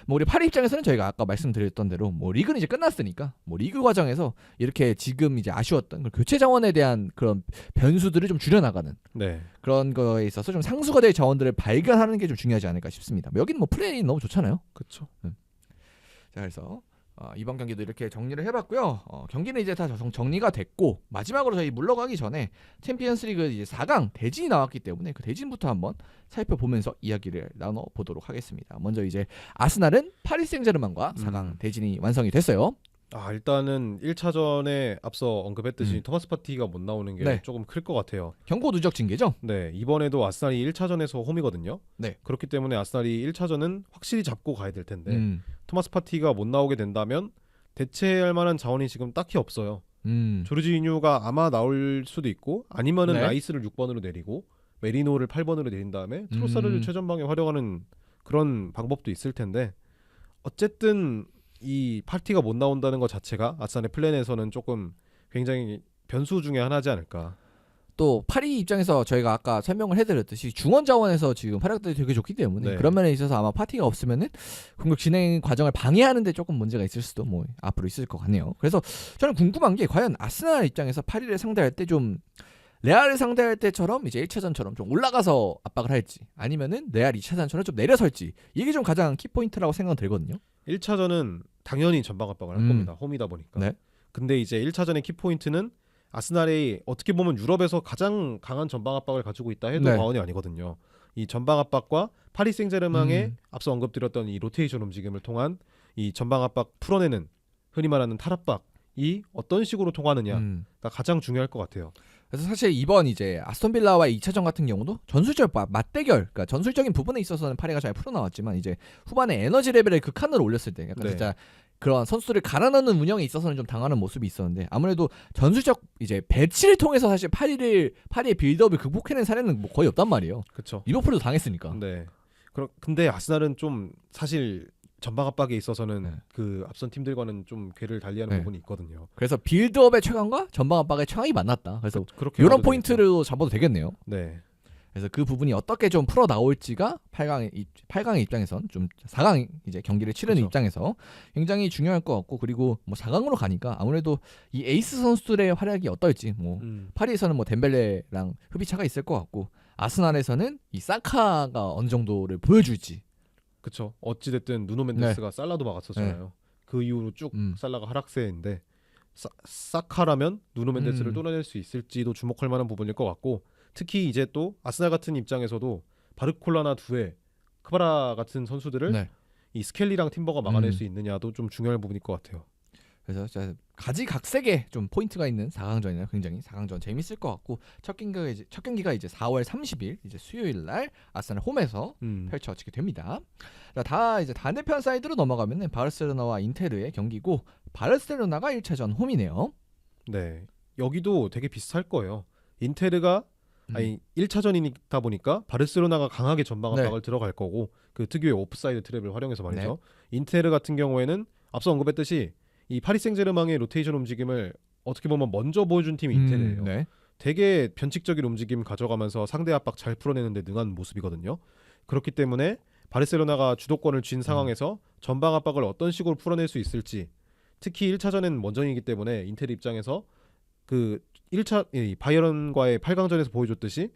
[SPEAKER 1] 뭐 우리 파리 입장에서는 저희가 아까 말씀드렸던 대로 뭐 리그는 이제 끝났으니까 뭐 리그 과정에서 이렇게 지금 이제 아쉬웠던 그 교체 자원에 대한 그런 변수들을 좀 줄여나가는
[SPEAKER 2] 네.
[SPEAKER 1] 그런 거에 있어서 좀 상수가 될 자원들을 발견하는 게 좀 중요하지 않을까 싶습니다. 여기는 뭐 플레이 너무 좋잖아요.
[SPEAKER 2] 그렇죠.
[SPEAKER 1] 자, 그래서 이번 경기도 이렇게 정리를 해봤고요. 경기는 이제 다 정리가 됐고 마지막으로 저희 물러가기 전에 챔피언스리그 이제 4강 대진이 나왔기 때문에 그 대진부터 한번 살펴보면서 이야기를 나눠보도록 하겠습니다. 먼저 이제 아스날은 파리 생제르맹과 4강 대진이 완성이 됐어요.
[SPEAKER 2] 일단은 1차전에 앞서 언급했듯이 토마스 파티가 못 나오는 게
[SPEAKER 1] 네.
[SPEAKER 2] 조금 클 것 같아요.
[SPEAKER 1] 경고 누적 징계죠?
[SPEAKER 2] 네, 이번에도 아스날이 1차전에서 홈이거든요.
[SPEAKER 1] 네.
[SPEAKER 2] 그렇기 때문에 아스날이 1차전은 확실히 잡고 가야 될 텐데 토마스 파티가 못 나오게 된다면 대체할 만한 자원이 지금 딱히 없어요. 조르지뉴가 아마 나올 수도 있고 아니면은
[SPEAKER 1] 네.
[SPEAKER 2] 라이스를 6번으로 내리고 메리노를 8번으로 내린 다음에 트로사르를 최전방에 활용하는 그런 방법도 있을 텐데 어쨌든 이 파티가 못 나온다는 것 자체가 아스날의 플랜에서는 조금 굉장히 변수 중에 하나지 않을까.
[SPEAKER 1] 또 파리 입장에서 저희가 아까 설명을 해드렸듯이 중원 자원에서 지금 활약들이 되게 좋기 때문에
[SPEAKER 2] 네.
[SPEAKER 1] 그런 면에 있어서 아마 파티가 없으면은 공격 진행 과정을 방해하는데 조금 문제가 있을 수도 뭐 앞으로 있을 것 같네요. 그래서 저는 궁금한 게 과연 아스날 입장에서 파리를 상대할 때 좀 레알을 상대할 때처럼 이제 1차전처럼 좀 올라가서 압박을 할지 아니면은 레알 2차전처럼 좀 내려설지 이게 좀 가장 키포인트라고 생각은 들거든요.
[SPEAKER 2] 1차전은 당연히 전방 압박을 할 겁니다. 홈이다 보니까.
[SPEAKER 1] 네.
[SPEAKER 2] 근데 이제 1차전의 키포인트는 아스날이 어떻게 보면 유럽에서 가장 강한 전방 압박을 가지고 있다 해도
[SPEAKER 1] 네.
[SPEAKER 2] 과언이 아니거든요. 이 전방 압박과 파리 생제르맹의 앞서 언급드렸던 이 로테이션 움직임을 통한 이 전방 압박 풀어내는 흔히 말하는 탈압박이 어떤 식으로 통하느냐가 가장 중요할 것 같아요.
[SPEAKER 1] 그래서 사실 이번 이제 아스톤 빌라와의 2차전 같은 경우도 전술적 맞대결, 그러니까 전술적인 부분에 있어서는 파리가 잘 풀어나왔지만 이제 후반에 에너지 레벨을 극한으로 올렸을 때 약간
[SPEAKER 2] 네.
[SPEAKER 1] 진짜 그런 선수들을 갈아넣는 운영에 있어서는 좀 당하는 모습이 있었는데 아무래도 전술적 이제 배치를 통해서 사실 파리의 빌드업을 극복해낸 사례는 뭐 거의 없단 말이에요.
[SPEAKER 2] 그렇죠.
[SPEAKER 1] 리버풀도 당했으니까.
[SPEAKER 2] 네. 근데 아스날은 좀 사실 전방 압박에 있어서는
[SPEAKER 1] 네.
[SPEAKER 2] 그 앞선 팀들과는 좀 궤를 달리하는
[SPEAKER 1] 네.
[SPEAKER 2] 부분이 있거든요.
[SPEAKER 1] 그래서 빌드업의 최강과 전방 압박의 최강이 만났다. 그래서
[SPEAKER 2] 그렇게
[SPEAKER 1] 이런
[SPEAKER 2] 봐도
[SPEAKER 1] 포인트로 잡아도 되겠네요.
[SPEAKER 2] 되겠죠. 네.
[SPEAKER 1] 그래서 그 부분이 어떻게 좀 풀어 나올지가 8강의 입장에선 좀 4강 이제 경기를 치르는
[SPEAKER 2] 그렇죠.
[SPEAKER 1] 입장에서 굉장히 중요할 것 같고 그리고 뭐 4강으로 가니까 아무래도 이 에이스 선수들의 활약이 어떨지 뭐 파리에서는 뭐 덴벨레랑 흡입차가 있을 것 같고 아스날에서는 이 사카가 어느 정도를 보여줄지.
[SPEAKER 2] 그쵸. 어찌 됐든 누노 멘데스가 살라도 막았었잖아요. 그 이후로 쭉
[SPEAKER 1] 음.
[SPEAKER 2] 살라가 하락세인데 사카라면 누노 멘데스를 뚫어낼 수 있을지도 주목할 만한 부분일 것 같고, 특히 이제 또 아스날 같은 입장에서도 바르콜라나 두에, 크바라 같은 선수들을
[SPEAKER 1] 네.
[SPEAKER 2] 이 스켈리랑 팀버가 막아낼 수 있느냐도 좀 중요한 부분일 것 같아요.
[SPEAKER 1] 그래서 진짜 가지각색의 좀 포인트가 있는 4강전이나 굉장히 4강전 재밌을 것 같고, 첫 경기가 이제 4월 30일 이제 수요일 날 아스날 홈에서 펼쳐지게 됩니다. 자, 이제 반대편 사이드로 넘어가면은 바르셀로나와 인테르의 경기고, 바르셀로나가 1차전 홈이네요.
[SPEAKER 2] 네. 여기도 되게 비슷할 거예요. 인테르가 1차전이다 보니까 바르셀로나가 강하게 전방 압박을 들어갈 거고, 그 특유의 오프사이드 트랩을 활용해서 말이죠. 인테르 같은 경우에는 앞서 언급했듯이 이 파리 생제르맹의 로테이션 움직임을 어떻게 보면 먼저 보여준 팀이 인테르예요.
[SPEAKER 1] 네.
[SPEAKER 2] 되게 변칙적인 움직임 가져가면서 상대 압박 잘 풀어내는데 능한 모습이거든요. 그렇기 때문에 바르셀로나가 주도권을 쥔 상황에서 전방 압박을 어떤 식으로 풀어낼 수 있을지, 특히 1차전은 원정이기 때문에 인테르 입장에서 그 1차 바이에른과의 8강전에서 보여줬듯이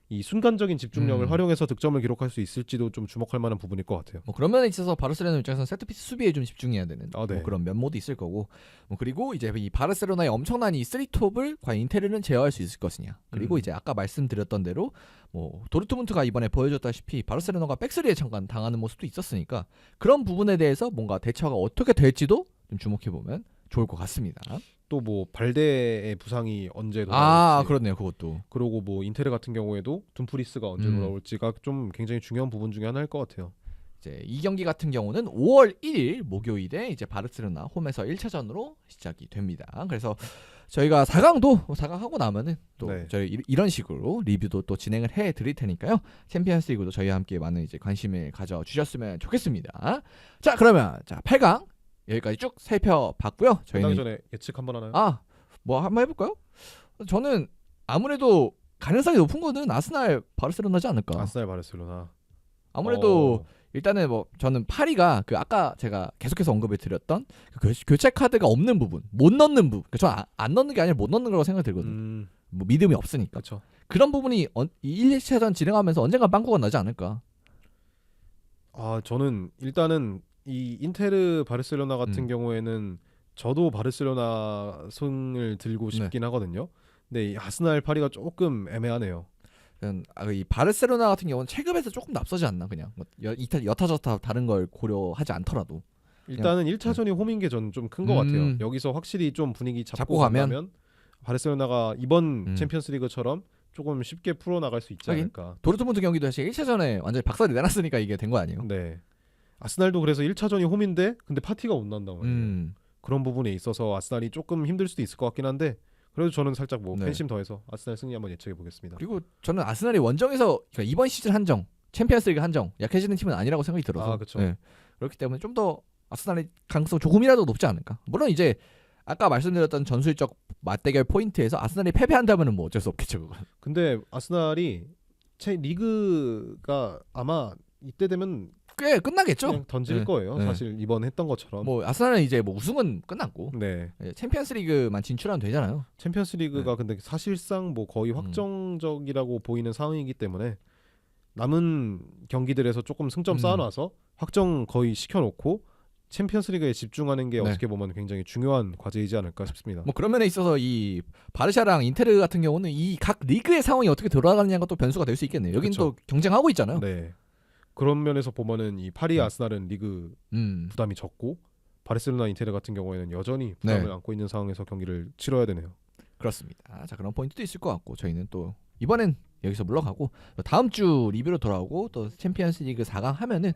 [SPEAKER 2] 이 순간적인 집중력을 활용해서 득점을 기록할 수 있을지도 좀 주목할 만한 부분일 것 같아요.
[SPEAKER 1] 뭐 그런 면에 있어서 바르셀로나 입장에서는 세트피스 수비에 좀 집중해야 되는
[SPEAKER 2] 네.
[SPEAKER 1] 뭐 그런 면모도 있을 거고, 뭐 그리고 이제 이 바르셀로나의 엄청난 이 3톱을 과연 인테르는 제어할 수 있을 것이냐. 그리고 이제 아까 말씀드렸던 대로 뭐 도르트문트가 이번에 보여줬다시피 바르셀로나가 백스리에 잠깐 당하는 모습도 있었으니까, 그런 부분에 대해서 뭔가 대처가 어떻게 될지도 좀 주목해 보면 좋을 것 같습니다.
[SPEAKER 2] 또 뭐 발데의 부상이 언제 돌아올지,
[SPEAKER 1] 그렇네요. 그것도.
[SPEAKER 2] 그리고 뭐 인테르 같은 경우에도 둠프리스가 언제 돌아올지가 좀 굉장히 중요한 부분 중에 하나일 것 같아요.
[SPEAKER 1] 이제 이 경기 같은 경우는 5월 1일 목요일에 이제 바르셀로나 홈에서 1차전으로 시작이 됩니다. 그래서 저희가 4강하고 나면은 또 저희 이런 식으로 리뷰도 또 진행을 해 드릴 테니까요. 챔피언스 리그도 저희와 함께 많은 이제 관심을 가져 주셨으면 좋겠습니다. 자, 그러면 8강 여기까지 쭉 살펴봤고요. 저희는
[SPEAKER 2] 전에 예측 한번 하나요?
[SPEAKER 1] 뭐 한번 해볼까요? 저는 아무래도 가능성이 높은 거는 아스날 바르셀로나지 않을까.
[SPEAKER 2] 아스날 바르셀로나.
[SPEAKER 1] 아무래도 일단은 뭐 저는 파리가 그 아까 제가 계속해서 언급을 드렸던 그 교체 카드가 없는 부분, 못 넣는 부분. 저는 안 넣는 게 아니라 못 넣는 거라고 생각이 들거든요. 뭐 믿음이 없으니까.
[SPEAKER 2] 그렇죠.
[SPEAKER 1] 그런 부분이 이 1차전 진행하면서 언젠가 빵꾸가 나지 않을까.
[SPEAKER 2] 저는 일단은 이 인테르 바르셀로나 같은 경우에는 저도 바르셀로나 손을 들고 싶긴 하거든요. 근데 이 아스날 파리가 조금 애매하네요.
[SPEAKER 1] 이 바르셀로나 같은 경우는 체급에서 조금 앞서지 않나, 그냥 뭐 여타저타 다른 걸 고려하지 않더라도.
[SPEAKER 2] 일단은 1차전이 홈인 게 저는 좀 큰 것 같아요. 여기서 확실히 좀 분위기 잡고 가면 바르셀로나가 이번 챔피언스리그처럼 조금 쉽게 풀어나갈 수 있지 않을까.
[SPEAKER 1] 도르트문트 경기도 사실 1차전에 완전히 박살이 내놨으니까 이게 된 거 아니에요?
[SPEAKER 2] 네. 아스날도 그래서 1차전이 홈인데 근데 파티가 못 난단 말이에요. 그런 부분에 있어서 아스날이 조금 힘들 수도 있을 것 같긴 한데, 그래도 저는 살짝 뭐 팬심 더해서 아스날 승리 한번 예측해 보겠습니다.
[SPEAKER 1] 그리고 저는 아스날이 원정에서, 그러니까 이번 시즌 한정, 챔피언스리그 한정 약해지는 팀은 아니라고 생각이 들어서.
[SPEAKER 2] 그렇죠.
[SPEAKER 1] 네. 그렇기 때문에 좀 더 아스날의 가능성 조금이라도 높지 않을까. 물론 이제 아까 말씀드렸던 전술적 맞대결 포인트에서 아스날이 패배한다면은 뭐 어쩔 수 없겠죠, 그건.
[SPEAKER 2] 근데 아스날이 리그가 아마 이때 되면
[SPEAKER 1] 꽤 끝나겠죠.
[SPEAKER 2] 그냥 던질 거예요. 사실 이번 했던 것처럼.
[SPEAKER 1] 뭐 아스날은 이제 뭐 우승은 끝났고,
[SPEAKER 2] 네.
[SPEAKER 1] 챔피언스리그만 진출하면 되잖아요.
[SPEAKER 2] 챔피언스리그가 근데 사실상 뭐 거의 확정적이라고 보이는 상황이기 때문에 남은 경기들에서 조금 승점 쌓아놔서 확정 거의 시켜놓고 챔피언스리그에 집중하는 게 어떻게 보면 굉장히 중요한 과제이지 않을까 싶습니다.
[SPEAKER 1] 뭐 그런 면에 있어서 이 바르샤랑 인테르 같은 경우는 이 각 리그의 상황이 어떻게 돌아가느냐가 또 변수가 될 수 있겠네요. 여기는 또 경쟁하고 있잖아요.
[SPEAKER 2] 네. 그런 면에서 보면은 이 파리 아스날은 리그 부담이 적고 바르셀로나 인테르 같은 경우에는 여전히 부담을 안고 있는 상황에서 경기를 치러야 되네요.
[SPEAKER 1] 그렇습니다. 자, 그런 포인트도 있을 것 같고, 저희는 또 이번엔 여기서 물러가고 다음 주 리뷰로 돌아오고, 또 챔피언스리그 4강 하면은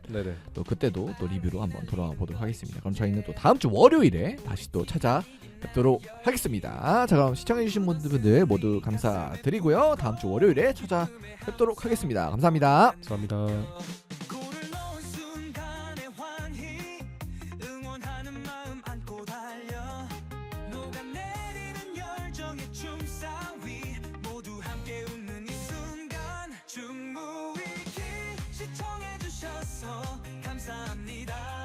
[SPEAKER 1] 또 그때도 또 리뷰로 한번 돌아와 보도록 하겠습니다. 그럼 저희는 또 다음 주 월요일에 다시 또 찾아뵙도록 하겠습니다. 자, 그럼 시청해주신 분들 모두 감사드리고요. 다음 주 월요일에 찾아뵙도록 하겠습니다. 감사합니다.
[SPEAKER 2] 감사합니다.
[SPEAKER 3] 충무위기 시청해주셔서 감사합니다.